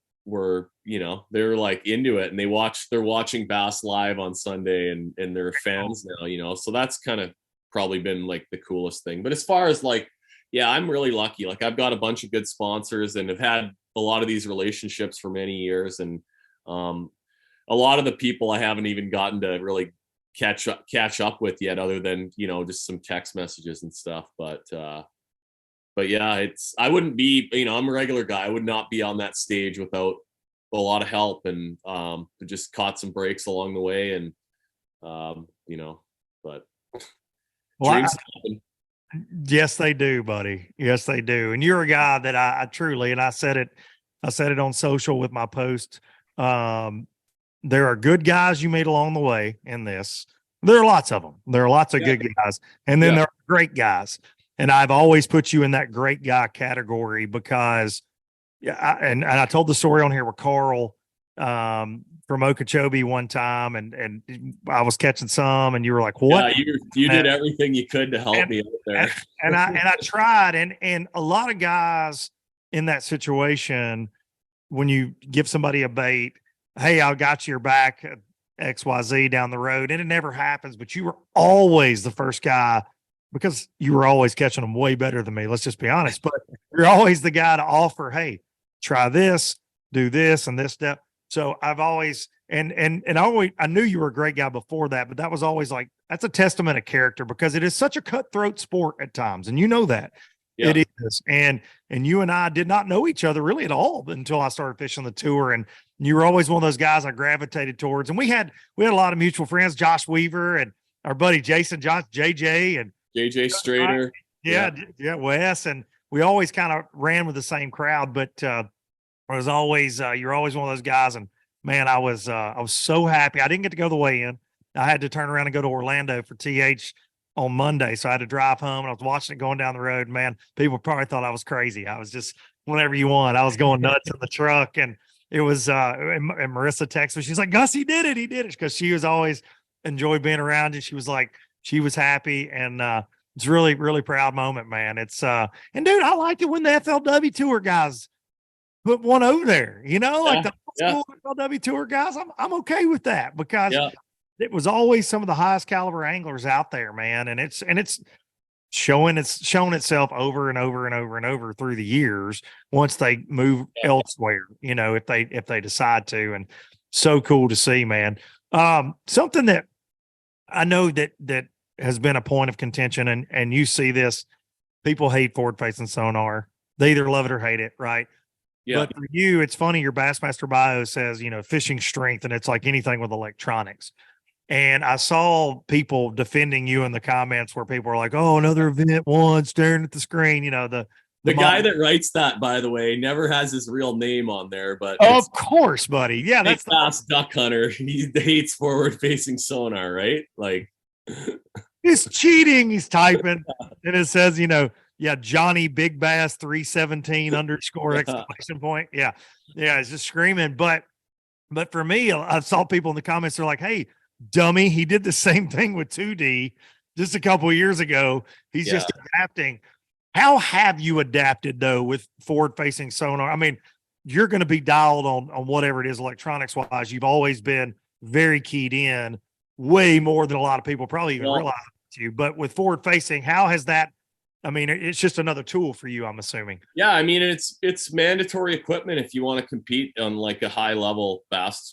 they're like into it, and they're watching bass live on Sunday, and they're fans now, so that's kind of probably been like the coolest thing. But as far as like, yeah, I'm really lucky. Like I've got a bunch of good sponsors and have had a lot of these relationships for many years, and a lot of the people I haven't even gotten to really catch up with yet, other than just some text messages and stuff. But yeah, I wouldn't be, I'm a regular guy. I would not be on that stage without a lot of help, and just caught some breaks along the way, and but Well, dreams happen. yes, they do, buddy. Yes, they do. And you're a guy that I truly, and I said it on social with my post. There are good guys you meet along the way in this. There are lots of them. There are lots of good guys. And then there are great guys. And I've always put you in that great guy category because, and I told the story on here with Carl from Okeechobee one time, and I was catching some, and you were like, "What?" Yeah, you did everything you could to help me out there. And I tried, and a lot of guys in that situation, when you give somebody a bait, hey, I got your back XYZ down the road, and it never happens, but you were always the first guy because you were always catching them way better than me. Let's just be honest, but you're always the guy to offer, hey, try this, do this, and this step. So I've always, and I knew you were a great guy before that, but that was always like, that's a testament of character because it is such a cutthroat sport at times. And you know that. Yeah. It is. And you and I did not know each other really at all until I started fishing the tour. And you were always one of those guys I gravitated towards. And we had a lot of mutual friends, Josh Weaver and our buddy Jason, JJ and JJ Strader. Yeah, Wes. And we always kind of ran with the same crowd, but it was always, you're always one of those guys. And man, I was so happy. I didn't get to go the way in. I had to turn around and go to Orlando for TH on Monday. So I had to drive home, and I was watching it going down the road. Man, people probably thought I was crazy. I was just whatever you want. I was going nuts in the truck, and it was, and Marissa texted me. She's like, Gussy did it. He did it. Cause she was always enjoyed being around you. She was like, she was happy. And, it's really, really proud moment, man. It's, and dude, I like it when the FLW tour guys put one over there, like the school FLW tour guys. I'm okay with that because it was always some of the highest caliber anglers out there, man. And it's shown itself over and over and over and over through the years once they move elsewhere, if they decide to. And so cool to see, man. Something that I know that has been a point of contention, and you see this, people hate forward facing sonar. They either love it or hate it, right? Yeah. But for you, it's funny, your Bassmaster bio says, fishing strength, and it's like anything with electronics. And I saw people defending you in the comments where people were like, "Oh, another event one staring at the screen." The guy that writes that, by the way, never has his real name on there, but of course, buddy. Yeah, that's the fast duck hunter. He hates forward-facing sonar, right? Like he's cheating. He's typing, and it says, Johnny Big Bass 317 _ exclamation point. Yeah, it's just screaming. But for me, I saw people in the comments. They're like, "Hey, dummy, he did the same thing with 2D just a couple of years ago. He's just adapting." How have you adapted though with forward facing sonar? I mean, you're going to be dialed on whatever it is electronics wise. You've always been very keyed in, way more than a lot of people probably even realize to you. But with forward facing, how has that? I mean, it's just another tool for you, I'm assuming. Yeah, I mean, it's mandatory equipment if you want to compete on like a high level bass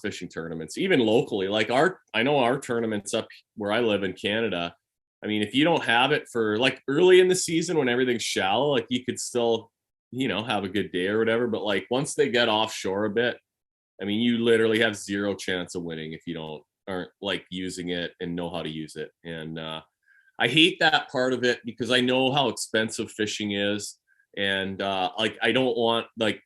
fishing tournaments, even locally. Like I know our tournaments up where I live in Canada. I mean, if you don't have it for like early in the season when everything's shallow, like you could still, have a good day or whatever. But like once they get offshore a bit, I mean, you literally have zero chance of winning if you aren't like using it and know how to use it. And I hate that part of it because I know how expensive fishing is. And like, I don't want like,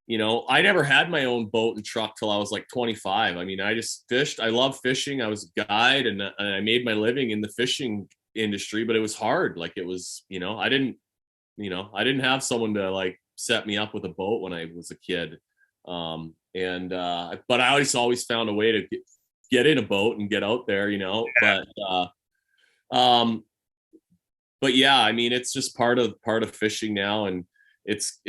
I never had my own boat and truck till I was like 25. I mean, I just fished. I love fishing. I was a guide and I made my living in the fishing industry, but it was hard. Like it was, I didn't have someone to like set me up with a boat when I was a kid. But I always found a way to get in a boat and get out there, but but yeah, I mean, it's just part of fishing now, and it's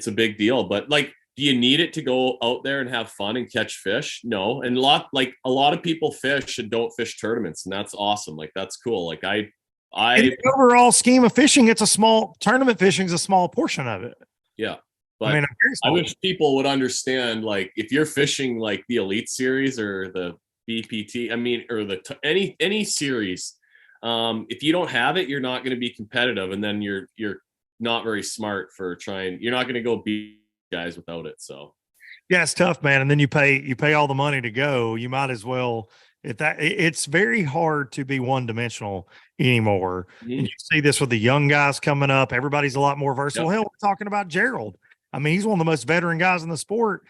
a big deal. But like, do you need it to go out there and have fun and catch fish? No. And a lot of people fish and don't fish tournaments, and that's awesome. Like, that's cool. Like, in the overall scheme of fishing, it's a small tournament. Fishing is a small portion of it. Yeah. But I mean, I wish people would understand, like, if you're fishing like the Elite Series or the BPT, I mean, or any series, if you don't have it, you're not going to be competitive, and then you're not very smart for trying. You're not going to go beat guys without it. So yeah, it's tough, man. And then you pay all the money to go. You might as well. It's very hard to be one dimensional anymore. Mm-hmm. And you see this with the young guys coming up. Everybody's a lot more versatile. Yep. Hell, we're talking about Gerald. I mean, he's one of the most veteran guys in the sport,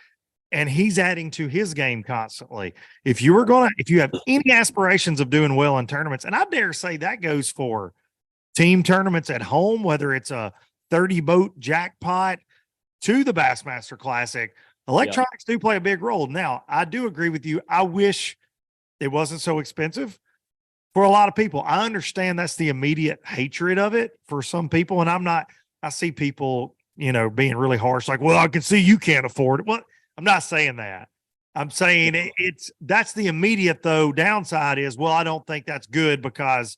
and he's adding to his game constantly. If you have any aspirations of doing well in tournaments, and I dare say that goes for team tournaments at home, whether it's a 30 boat jackpot to the Bassmaster Classic, electronics do play a big role. Now, I do agree with you. I wish it wasn't so expensive for a lot of people. I understand that's the immediate hatred of it for some people. And I see people, being really harsh, like, well, I can see you can't afford it. Well, I'm not saying that. I'm saying that's the immediate though downside is, well, I don't think that's good because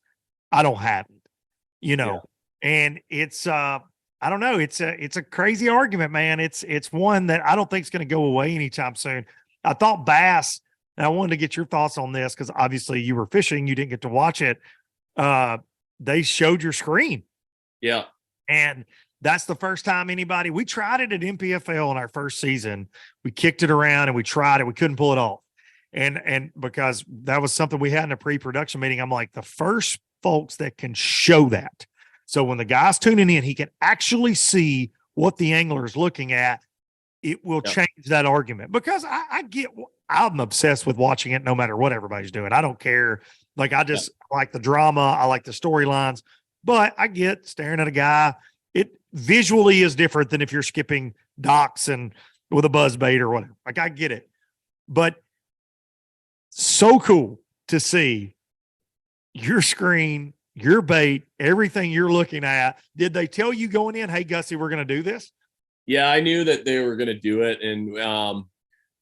I don't have it, and it's, I don't know. It's a crazy argument, man. It's one that I don't think is going to go away anytime soon. I thought bass, and I wanted to get your thoughts on this because obviously you were fishing, you didn't get to watch it. They showed your screen. Yeah. And that's the first time we tried it at MPFL in our first season. We kicked it around and we tried it. We couldn't pull it off. And because that was something we had in a pre-production meeting, I'm like, the first folks that can show that. So when the guy's tuning in, he can actually see what the angler is looking at. It will change that argument because I'm obsessed with watching it no matter what everybody's doing. I don't care. Like, I just like the drama. I like the storylines, but I get staring at a guy. It visually is different than if you're skipping docks and with a buzz bait or whatever. Like, I get it, but so cool to see your screen, your bait, everything you're looking at. Did they tell you going in, hey, Gussy, we're going to do this? Yeah, I knew that they were going to do it. And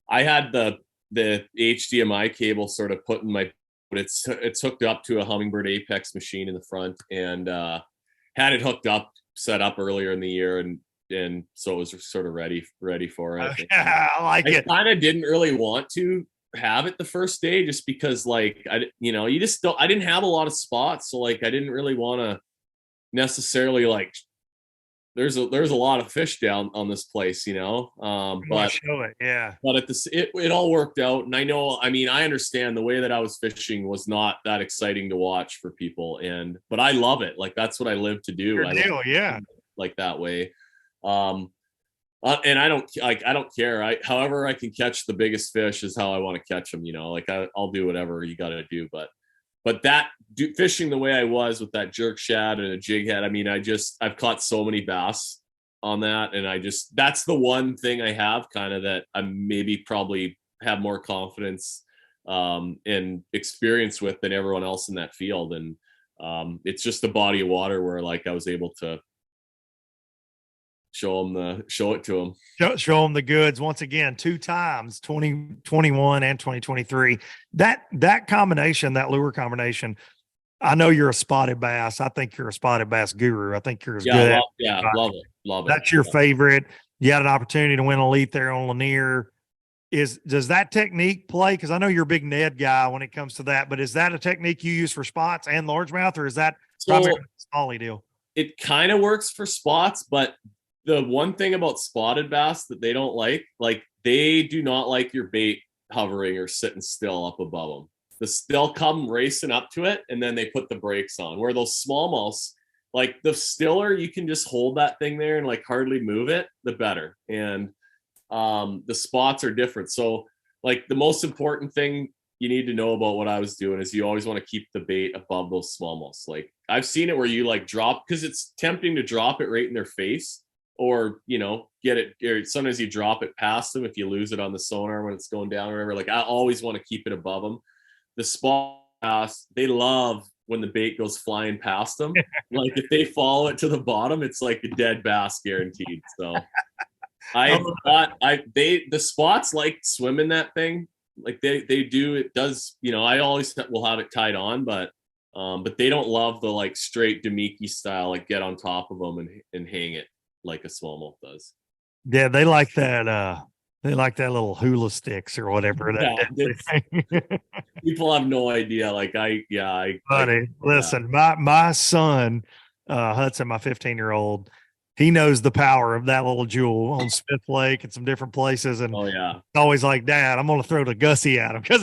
I had the HDMI cable sort of put in my, but it's hooked up to a Humminbird Apex machine in the front, and had it set up earlier in the year. And so it was sort of ready for it. I like it. I kind of didn't really want to have it the first day just because, like, I didn't have a lot of spots. So, like, I didn't really want to necessarily, like, there's a lot of fish down on this place, but show it. Yeah. But it all worked out. And I understand the way that I was fishing was not that exciting to watch for people. But I love it. Like, that's what I live to do. Like that way. And I don't care. However I can catch the biggest fish is how I want to catch them, like I'll do whatever you got to do. But fishing the way I was with that jerk shad and a jig head, I mean, I've caught so many bass on that. And that's the one thing I have kind of that I maybe probably have more confidence and experience with than everyone else in that field. And it's just a body of water where, like, I was able to show it to them. Show them the goods once again, 2 times, 2021 and 2023. That combination, that lure combination. I know you're a spotted bass. I think you're a spotted bass guru. I think you're as good. Love it. That's your favorite. You had an opportunity to win Elite there on Lanier. Does that technique play? Because I know you're a big Ned guy when it comes to that, but is that a technique you use for spots and largemouth, or is that primarily a smallie deal? It kind of works for spots, but the one thing about spotted bass that they don't like they do not like your bait hovering or sitting still up above them. They'll come racing up to it, and then they put the brakes on. Where those smallmouths, like, the stiller, you can just hold that thing there and, like, hardly move it, the better. And the spots are different. So, like, the most important thing you need to know about what I was doing is you always want to keep the bait above those smallmouths. Like, I've seen it where you, like, drop, because it's tempting to drop it right in their face. Or, get it, or sometimes you drop it past them if you lose it on the sonar when it's going down or whatever. Like, I always want to keep it above them. The spot bass, they love when the bait goes flying past them. Like if they follow it to the bottom, it's like a dead bass guaranteed. So the spots like swimming that thing. Like they do, it does, I always will have it tied on, but they don't love the like straight Demiki style, like get on top of them and hang it like a smallmouth does. Yeah, they like that. They like that little hula sticks or whatever. People have no idea. Like buddy, listen, my son, Hudson, my 15-year-old, he knows the power of that little jewel on Smith Lake and some different places. And always like, Dad, I'm going to throw the Gussy at him. Cause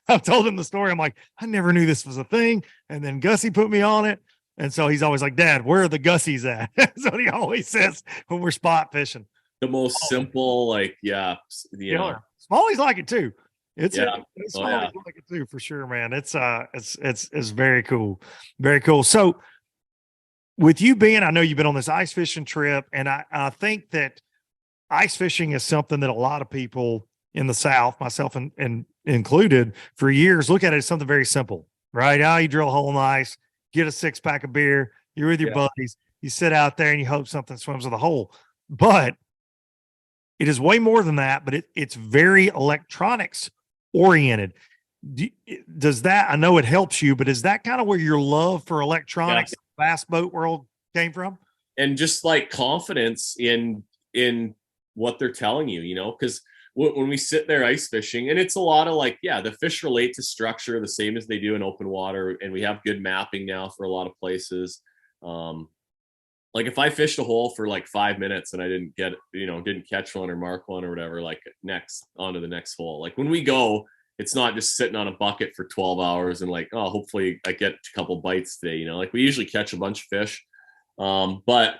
I've told him the story. I'm like, I never knew this was a thing. And then Gussy put me on it. And so he's always like, Dad, where are the Gussies at? That's what he always says when we're spot fishing. The most simple, like, Smallies like it too. Smallies like it too, for sure, man. It's very cool. Very cool. So with you being, I know you've been on this ice fishing trip, and I think that ice fishing is something that a lot of people in the South, myself and included, for years, look at it as something very simple, right? You drill a hole in the ice, get a 6-pack of beer, you're with your buddies, you sit out there and you hope something swims with a hole. But it is way more than that, but it's very electronics oriented. Does that, I know it helps you, but is that kind of where your love for electronics, bass boat world came from? And just like confidence in what they're telling you, because when we sit there ice fishing, and it's a lot of like, the fish relate to structure the same as they do in open water. And we have good mapping now for a lot of places. Like if I fished a hole for like 5 minutes and I didn't catch one or mark one or whatever, like on to the next hole. Like when we go, it's not just sitting on a bucket for 12 hours and like, oh, hopefully I get a couple bites today, like we usually catch a bunch of fish. But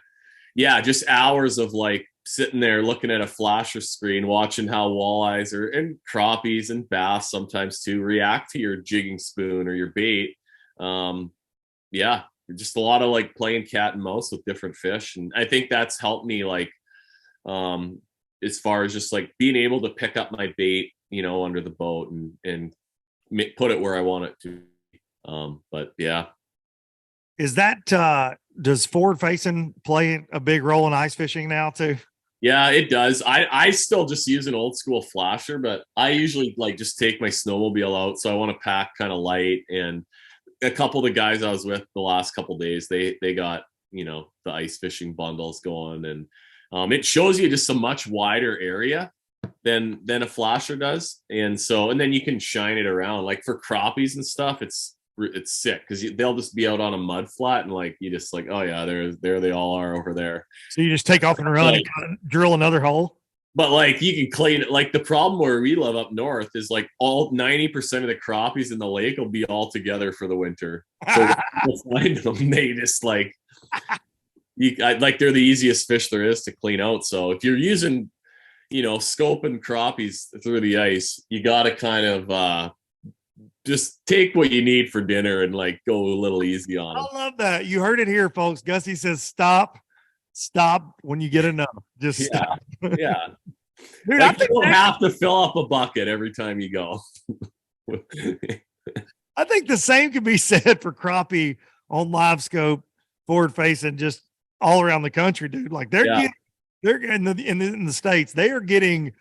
yeah, just hours of like sitting there looking at a flasher screen, watching how walleyes and crappies and bass sometimes too react to your jigging spoon or your bait. Just a lot of like playing cat and mouse with different fish. And I think that's helped me like, as far as just like being able to pick up my bait, under the boat and put it where I want it to. But yeah. Is that, does forward facing play a big role in ice fishing now too? Yeah, it does. I still just use an old school flasher, but I usually like just take my snowmobile out. So I want to pack kind of light, and a couple of the guys I was with the last couple of days, they got, the ice fishing bundles going, and it shows you just a much wider area than a flasher does. And then you can shine it around like for crappies and stuff. It's sick because they'll just be out on a mud flat and like you just like, oh yeah, there they all are over there. So you just take off and run and drill another hole. But like you can clean it. Like the problem where we live up north is like all 90% of the crappies in the lake will be all together for the winter. So we'll find them. They just like they're the easiest fish there is to clean out. So if you're using, scoping crappies through the ice, you got to kind of just take what you need for dinner and like go a little easy on them. I love that. You heard it here, folks. Gussy says stop when you get enough. Just stop. Yeah. Dude, like you don't have to fill up a bucket every time you go. I think the same can be said for crappie on live scope, forward facing, just all around the country, dude. Like they're in the States, they are getting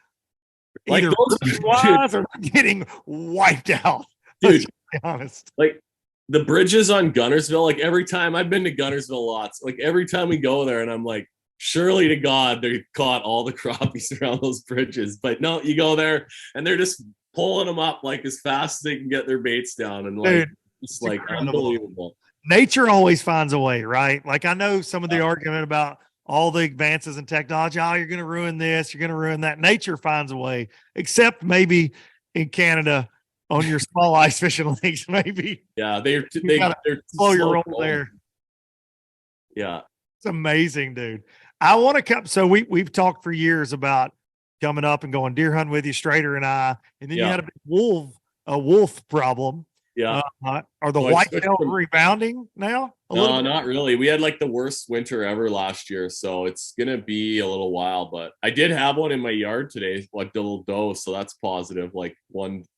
like either wise or getting wiped out. Dude, to be honest. Like the bridges on Guntersville, like every time I've been to Guntersville lots, like every time we go there and I'm like, surely to God, they caught all the crappies around those bridges. But no, you go there and they're just pulling them up like as fast as they can get their baits down. And like, dude, it's like unbelievable. Nature always finds a way, right? Like I know some of the argument about all the advances in technology. Oh, you're going to ruin this. You're going to ruin that. Nature finds a way, except maybe in Canada on your small ice fishing lakes, maybe. Yeah. They're slow your roll there. Yeah. It's amazing, dude. I want to come. So we've talked for years about coming up and going deer hunting with you, Strader and I, and then you had a wolf problem. Yeah. Are the So I switched whitetails from- rebounding now? A No, little bit? not really. We had like the worst winter ever last year, so it's gonna be a little while. But I did have one in my yard today, like the little doe, so that's positive. Like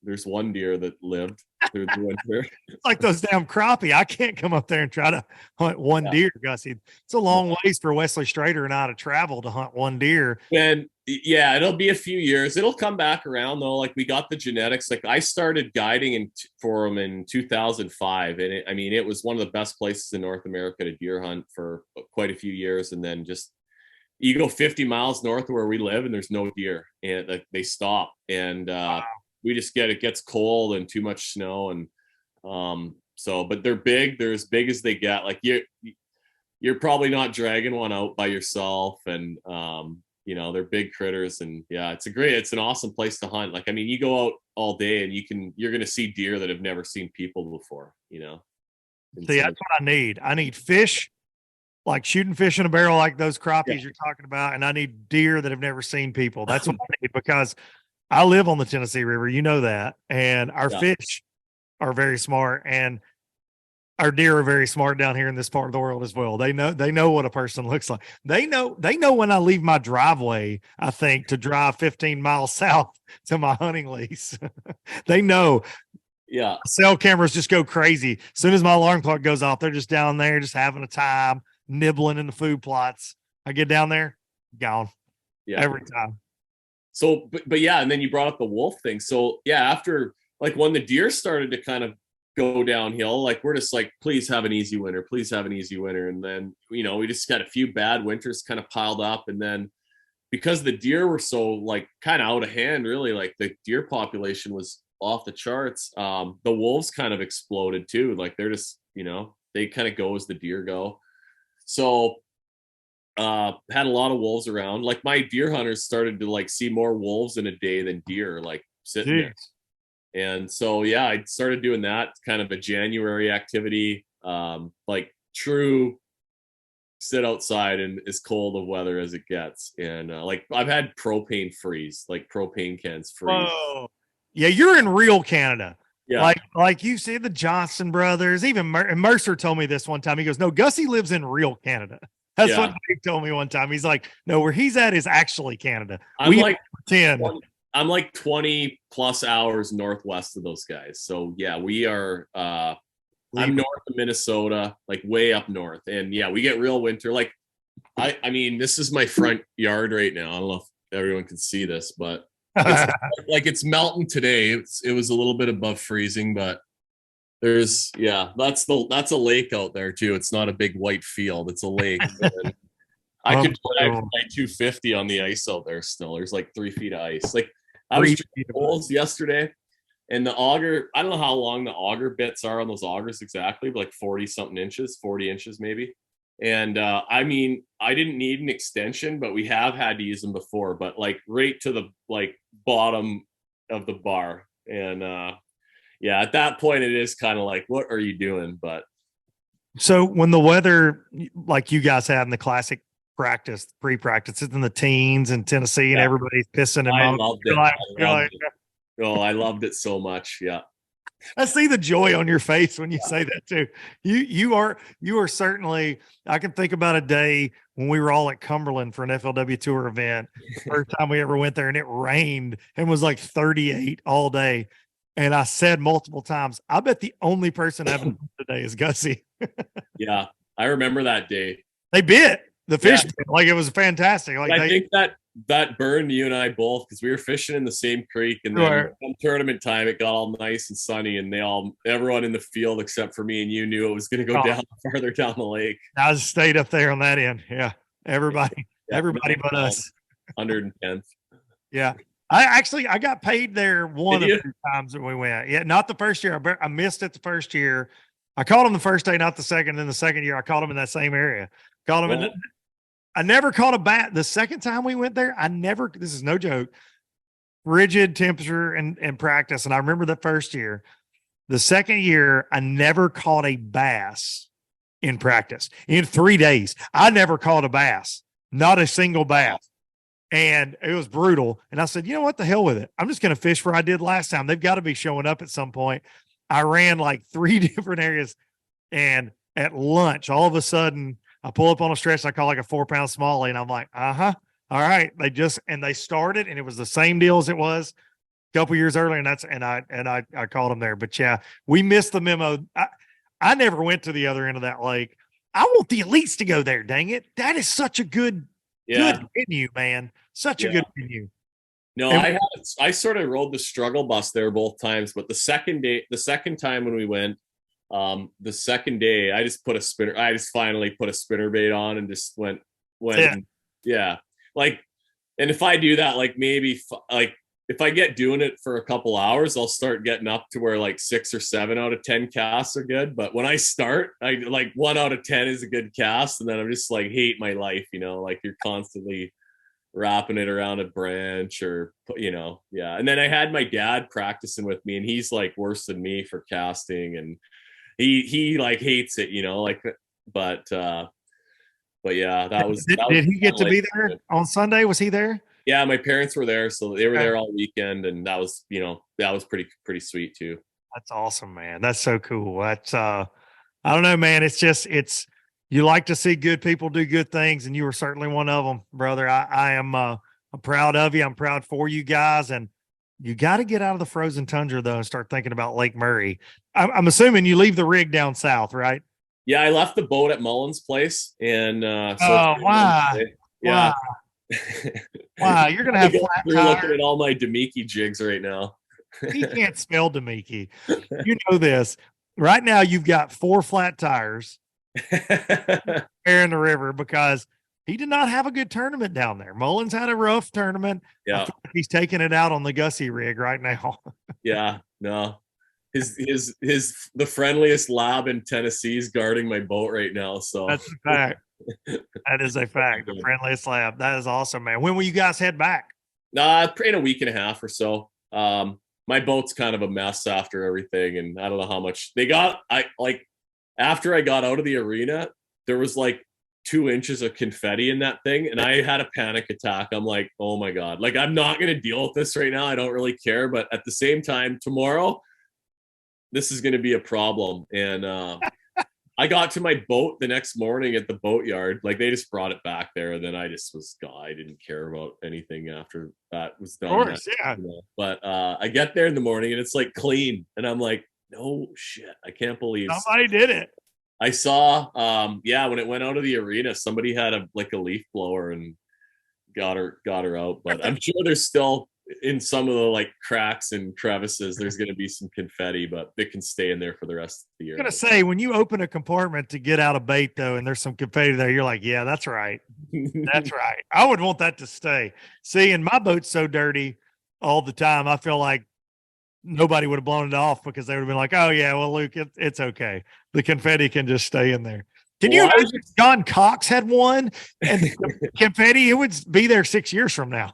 there's one deer that lived through the winter. It's like those damn crappie. I can't come up there and try to hunt one Yeah. deer, Gussy. It's a long ways for Wesley Strader and I to travel to hunt one deer. And yeah, it'll be a few years. It'll come back around though. Like we got the genetics. Like I started guiding for them in 2005, and it was one of the best places in North America to deer hunt for quite a few years. And then just you go 50 miles north of where we live, and there's no deer, and like they stop. And we just it gets cold and too much snow, and so. But they're big. They're as big as they get. Like you're probably not dragging one out by yourself, and they're big critters, and yeah, it's an awesome place to hunt. Like, I mean, you go out all day and you're going to see deer that have never seen people before, See, that's what I need. I need fish, like shooting fish in a barrel, like those crappies you're talking about. And I need deer that have never seen people. That's what I need, because I live on the Tennessee River. You know that. And our fish are very smart, and our deer are very smart down here in this part of the world as well. They know what a person looks like. They know when I leave my driveway, I think, to drive 15 miles south to my hunting lease. They know. Yeah. Cell cameras just go crazy. As soon as my alarm clock goes off, they're just down there, just having a time, nibbling in the food plots. I get down there, gone. Yeah. Every time. So, but yeah, and then you brought up the wolf thing. So yeah, after like when the deer started to kind of go downhill, like we're just like, please have an easy winter, please have an easy winter. And then, we just got a few bad winters kind of piled up. And then because the deer were so like kind of out of hand, really, like the deer population was off the charts. The wolves kind of exploded too. Like they're just, they kind of go as the deer go. So had a lot of wolves around. Like my deer hunters started to like see more wolves in a day than deer, like sitting there. And so, yeah, I started doing that kind of a January activity, like true sit outside in as cold of weather as it gets. And like I've had propane cans freeze. Whoa. Yeah, you're in real Canada. Yeah. Like you see the Johnson brothers, even Mercer told me this one time. He goes, no, Gussy lives in real Canada. That's what Dave told me one time. He's like, no, where he's at is actually Canada. I'm like 20 plus hours northwest of those guys. So yeah, we are, I'm north of Minnesota, like way up north. And yeah, we get real winter. Like, I mean, this is my front yard right now. I don't know if everyone can see this, but it's melting today. It was a little bit above freezing, but that's a lake out there too. It's not a big white field. It's a lake. I could drive my 250 on the ice out there still. There's like 3 feet of ice. Like I was drilling holes yesterday, and the auger, I don't know how long the auger bits are on those augers exactly, but like 40 inches maybe. And I mean, I didn't need an extension, but we have had to use them before, but like right to the like bottom of the bar. And yeah, at that point it is kind of like, what are you doing? But so when the weather, like you guys had in the classic pre-practice, it's in the teens in Tennessee, and everybody's pissing and I loved it. I loved it so much. Yeah. I see the joy on your face when you say that too. You are certainly, I can think about a day when we were all at Cumberland for an FLW tour event, the first time we ever went there, and it rained and was like 38 all day. And I said multiple times, I bet the only person having today is Gussy. Yeah. I remember that day. They bit the fish, like it was fantastic. Like I think that burned you and I both, because we were fishing in the same creek, and then come tournament time, it got all nice and sunny, and everyone in the field except for me and you knew it was going to go down farther down the lake. I stayed up there on that end. Yeah, everybody but us. 110th. Yeah, I got paid there one of the times that we went. Yeah, not the first year. I missed it the first year. I caught him the first day, not the second. Then the second year, I caught him in that same area. Caught him I never caught a bat. The second time we went there, this is no joke, frigid temperature and practice. And I remember the first year. The second year, I never caught a bass in practice. In 3 days, I never caught a bass, not a single bass. And it was brutal. And I said, you know what, the hell with it. I'm just going to fish where I did last time. They've got to be showing up at some point. I ran like 3 different areas, and at lunch, all of a sudden, I pull up on a stretch. I call like a 4-pound smallie, and I'm like, all right. They started, and it was the same deal as it was a couple years earlier, and I called them there. But yeah, we missed the memo. I never went to the other end of that lake. I want the elites to go there. Dang it, that is such a good venue, man. Such a good venue. No, I sort of rode the struggle bus there both times, but the second time when we went, the second day I just finally put a spinner bait on and just went and, like, and if I do that, like maybe like if I get doing it for a couple hours, I'll start getting up to where like 6 or 7 out of 10 casts are good. But when I start, I like 1 out of 10 is a good cast, and then I'm just like hate my life, like you're constantly wrapping it around a branch or, and then I had my dad practicing with me, and he's like worse than me for casting, and he like hates it, but yeah, that was did he get to be there on Sunday? Was he there? Yeah, my parents were there, so they were there all weekend, and that was pretty sweet too. That's awesome, man. That's so cool. That's I don't know, man. It's you like to see good people do good things, and you were certainly one of them, brother. I'm proud of you. I'm proud for you guys, and you got to get out of the frozen tundra though and start thinking about Lake Murray. I'm assuming you leave the rig down south, right? Yeah, I left the boat at Mullen's place, and why? Yeah. Wow, you're gonna have flat tires. Looking at all my Demiki jigs right now. He can't spell Demiki. You know this. Right now, you've got 4 flat tires in the river because he did not have a good tournament down there. Mullins had a rough tournament. Yeah, he's taking it out on the Gussy rig right now. Yeah, no, the friendliest lab in Tennessee is guarding my boat right now. So that's a fact. That is a fact. The friendliest lab. That is awesome, man. When will you guys head back? In a week and a half or so. My boat's kind of a mess after everything, and I don't know how much they got. After I got out of the arena, there was like 2 inches of confetti in that thing, and I had a panic attack. I'm like, oh my God, like I'm not going to deal with this right now. I don't really care. But at the same time, tomorrow, this is going to be a problem. And I got to my boat the next morning at the boatyard. Like they just brought it back there, and then I just was gone. I didn't care about anything after that was done. Of course, yeah. But I get there in the morning, and it's like clean, and I'm like, no shit, I can't believe somebody did it. I saw, when it went out of the arena, somebody had a leaf blower and got her out. But I'm sure there's still in some of the like cracks and crevices, there's going to be some confetti, but it can stay in there for the rest of the year. I'm going to say, when you open a compartment to get out a bait though, and there's some confetti there, you're like, yeah, that's right. That's right. I would want that to stay. See, and my boat's so dirty all the time. I feel like nobody would have blown it off because they would have been like, oh yeah, well, Luke, it's okay. The confetti can just stay in there. Can you imagine if John Cox had one and confetti, it would be there 6 years from now.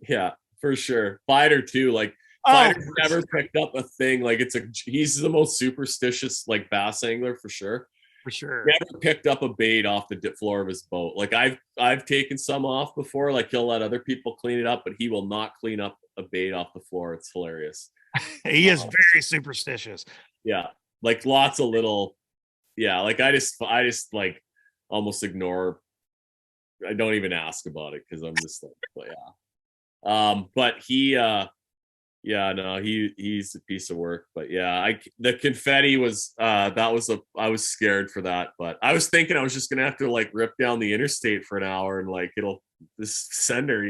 Yeah, for sure. Fighter too. Like Fighter's never picked up a thing. Like he's the most superstitious like bass angler for sure. For sure. Never picked up a bait off the floor of his boat. Like I've taken some off before. Like he'll let other people clean it up, but he will not clean up a bait off the floor. It's hilarious. He is very superstitious. Yeah, like lots of little. Yeah, like I just like almost ignore. I don't even ask about it because I'm just like, well, yeah. But he, he's a piece of work. But yeah, the confetti was I was scared for that, but I was thinking I was just gonna have to like rip down the interstate for an hour and like it'll just send her,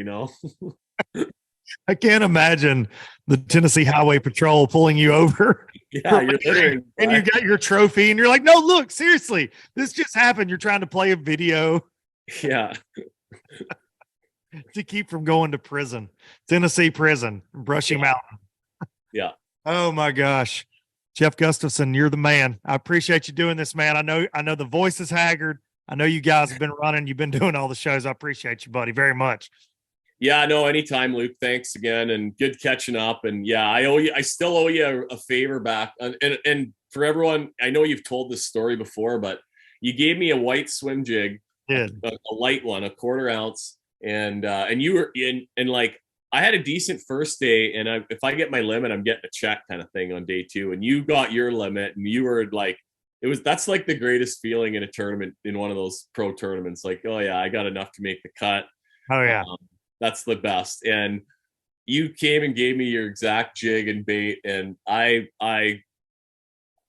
I can't imagine the Tennessee Highway Patrol pulling you over. Yeah, you're and you got your trophy, and you're like, no, look, seriously, this just happened. You're trying to play a video. Yeah. To keep from going to prison, Tennessee prison, Brushy Mountain. Yeah. Oh my gosh. Jeff Gustafson, you're the man. I appreciate you doing this, man. I know the voice is haggard. I know you guys have been running. You've been doing all the shows. I appreciate you, buddy, very much. Yeah, no, anytime, Luke. Thanks again, and good catching up. And yeah, I still owe you a favor back. And for everyone, I know you've told this story before, but you gave me a white swim jig, a light one, a 1/4 ounce, and you were in, and like I had a decent first day, and if I get my limit, I'm getting a check kind of thing on day 2. And you got your limit, and you were like, that's like the greatest feeling in a tournament, in one of those pro tournaments. Like, oh yeah, I got enough to make the cut. Oh yeah. That's the best. And you came and gave me your exact jig and bait, and I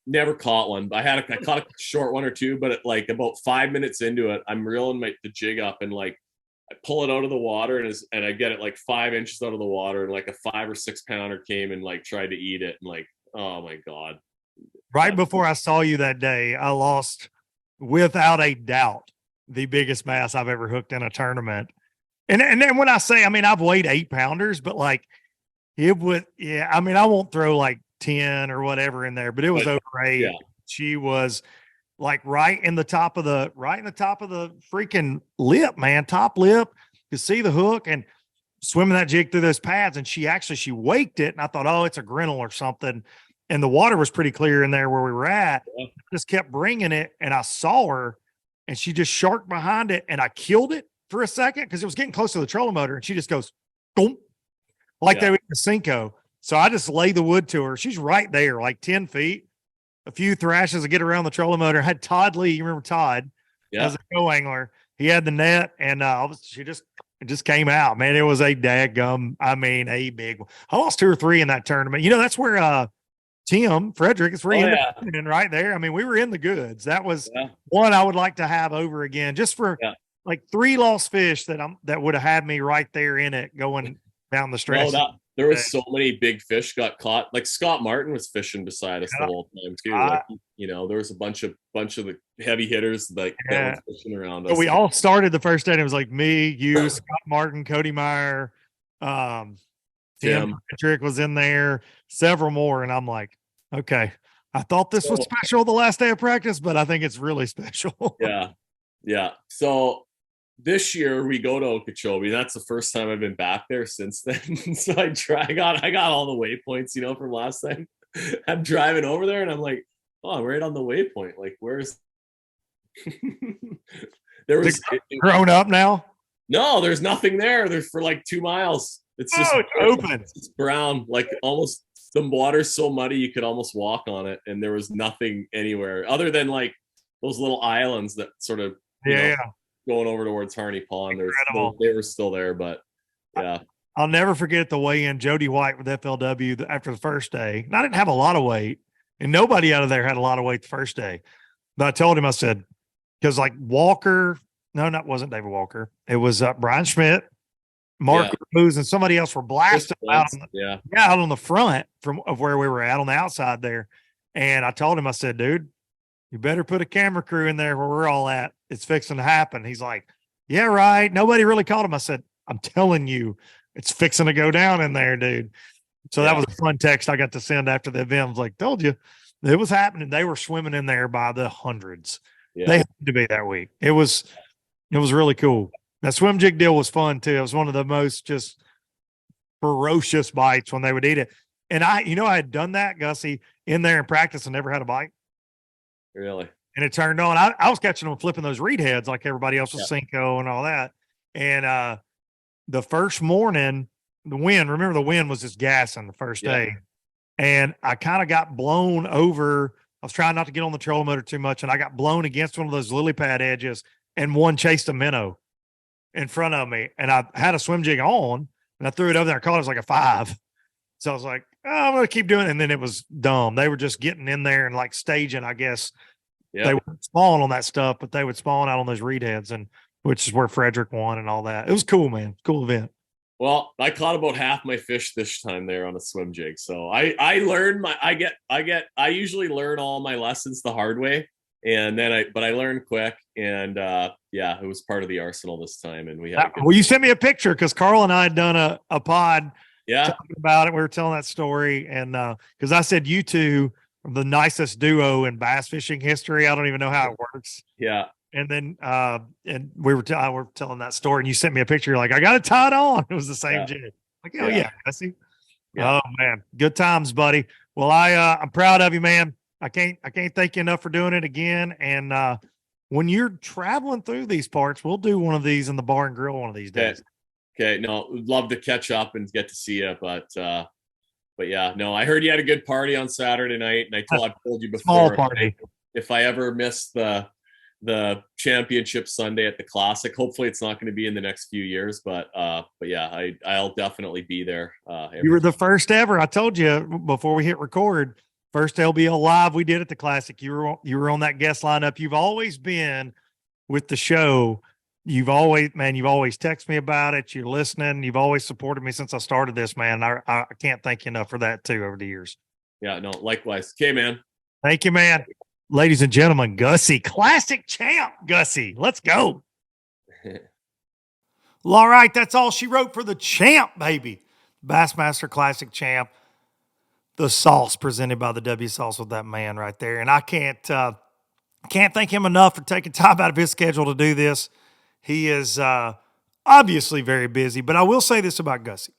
never caught one. I caught a short one or two, but at like about 5 minutes into it, I'm reeling the jig up, and like I pull it out of the water, and I get it like 5 inches out of the water, and like a 5 or 6 pounder came and like tried to eat it, and like, oh my God. Right before I saw you that day, I lost, without a doubt, the biggest bass I've ever hooked in a tournament. And then when I say, I mean, I've weighed 8-pounders, but like it was, yeah, I mean, I won't throw like 10 or whatever in there, but it was over 8. Yeah. She was like right in the top of the freaking lip, man, top lip. You see the hook and swimming that jig through those pads. And she waked it. And I thought, oh, it's a grinnell or something. And the water was pretty clear in there where we were at. Yeah. Just kept bringing it. And I saw her and she just sharked behind it. And I killed it for a second because it was getting close to the trolling motor. And she just goes, boom, like they were in the Cinco. So I just lay the wood to her. She's right there, like 10 feet. A few thrashes to get around the trolling motor. I had Todd Lee, you remember Todd, as a co-angler. He had the net, and it just came out, man. It was a daggum, I mean, a big one. I lost 2 or 3 in that tournament. You know, that's where Tim Frederick is right there. I mean, we were in the goods. That was one I would like to have over again, just for like 3 lost fish that would have had me right there in it going down the stretch. There was so many big fish got caught. Like Scott Martin was fishing beside us the whole time too. Like, you know, there was a bunch of the heavy hitters that were fishing around us. So we all started the first day, and it was like me, you, Scott Martin, Cody Meyer, Tim Patrick was in there, several more, and I'm like, okay, I thought this was special the last day of practice, but I think it's really special. Yeah. So this year we go to Okeechobee. That's the first time I've been back there since then. So I got all the waypoints, you know, from last time. I'm driving over there and I'm like, oh, I'm right on the waypoint. Like, where's there was grown up now? No, there's nothing there. There's for like 2 miles. It's just it's open. It's brown, like almost the water's so muddy you could almost walk on it, and there was nothing anywhere other than like those little islands that sort of going over towards Harney Pond. They were still there, but I'll never forget the weigh-in. Jody White with FLW after the first day. And I didn't have a lot of weight, and nobody out of there had a lot of weight the first day. But I told him, I said, because like Walker, no, that wasn't David Walker. It was Brian Schmidt, Mark Booz, and somebody else were blasting out on the front of where we were at on the outside there. And I told him, I said, dude, you better put a camera crew in there where we're all at. It's fixing to happen. He's like, yeah, right. Nobody really caught him. I said, I'm telling you, it's fixing to go down in there, dude. So that was a fun text I got to send after the event. I was like, told you it was happening. They were swimming in there by the hundreds. Yeah. They had to be that week. It was really cool. That swim jig deal was fun too. It was one of the most just ferocious bites when they would eat it. And I had done that, Gussy, in there in practice and never had a bite. Really? And it turned on. I was catching them flipping those reed heads like everybody else with Cinco and all that. And the first morning, the wind was just gassing the first day. And I kind of got blown over. I was trying not to get on the trolling motor too much, and I got blown against one of those lily pad edges, and one chased a minnow in front of me. And I had a swim jig on, and I threw it over there. I caught it. It was like a 5. So I was like, oh, I'm going to keep doing it. And then it was dumb. They were just getting in there and like staging, I guess. Yep. They would spawn on that stuff, but they would spawn out on those reed heads, and which is where Frederick won and all that. It was cool, man. Cool event. Well, I caught about half my fish this time there on a swim jig. So I learned I usually learn all my lessons the hard way. And then I learned quick, and it was part of the arsenal this time. And we had you sent me a picture because Carl and I had done a pod talking about it. We were telling that story, and because I said you two are the nicest duo in bass fishing history. I don't even know how it works. Yeah. And then and we were telling that story, and you sent me a picture. You're like, I got it tied on. It was the same jig. Like, oh yeah, I see. Yeah. Oh man, good times, buddy. Well, I'm proud of you, man. I can't thank you enough for doing it again. And when you're traveling through these parts, we'll do one of these in the bar and grill one of these days. Okay, no, would love to catch up and get to see you, but yeah, no, I heard you had a good party on Saturday night, and I've told you before, Small party. if I ever miss the championship Sunday at the Classic, hopefully it's not going to be in the next few years, but yeah, I'll definitely be there. You were the first ever. I told you before we hit record, first LBL live we did at the Classic. You were on that guest lineup. You've always been with the show. You've always texted me about it. You're listening. You've always supported me since I started this, man. I can't thank you enough for that too over the years. Yeah, no, likewise. Okay, man. Thank you, man. Ladies and gentlemen, Gussy, classic champ, Gussy. Let's go. Well, all right, that's all she wrote for the champ, baby. Bassmaster Classic Champ. The sauce presented by the W Sauce with that man right there. And I can't thank him enough for taking time out of his schedule to do this. He is obviously very busy, but I will say this about Gussy.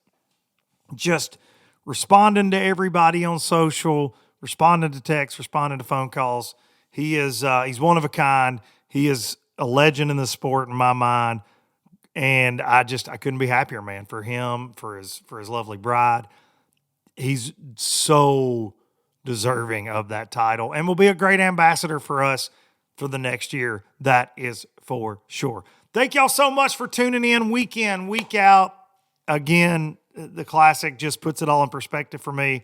Just responding to everybody on social, responding to texts, responding to phone calls. He's one of a kind. He is a legend in the sport in my mind. And I couldn't be happier, man, for him, for his lovely bride. He's so deserving of that title and will be a great ambassador for us for the next year. That is for sure. Thank y'all so much for tuning in week out. Again, the Classic just puts it all in perspective for me.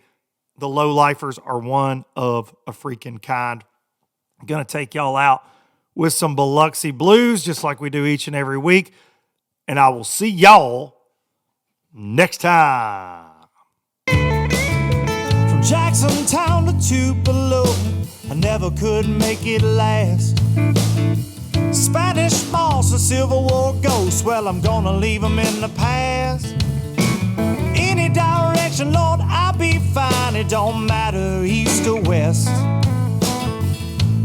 The low-lifers are one of a freaking kind. I'm going to take y'all out with some Biloxi Blues, just like we do each and every week. And I will see y'all next time. From Jacksontown to Tupelo, I never could make it last. Spanish moss and Civil War ghosts, well, I'm gonna leave them in the past. Any direction, Lord, I'll be fine. It don't matter east or west.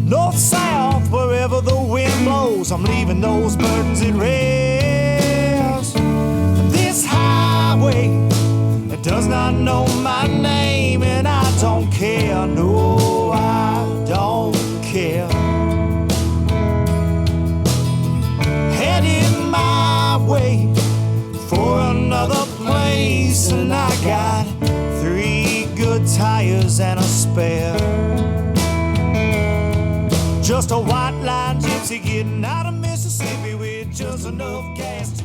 North, south, wherever the wind blows, I'm leaving those burdens at rest. This highway, it does not know my name, and I don't care, no, I don't care. Heading my way for another place, and I got 3 good tires and a spare. Just a white line gypsy getting out of Mississippi with just enough gas to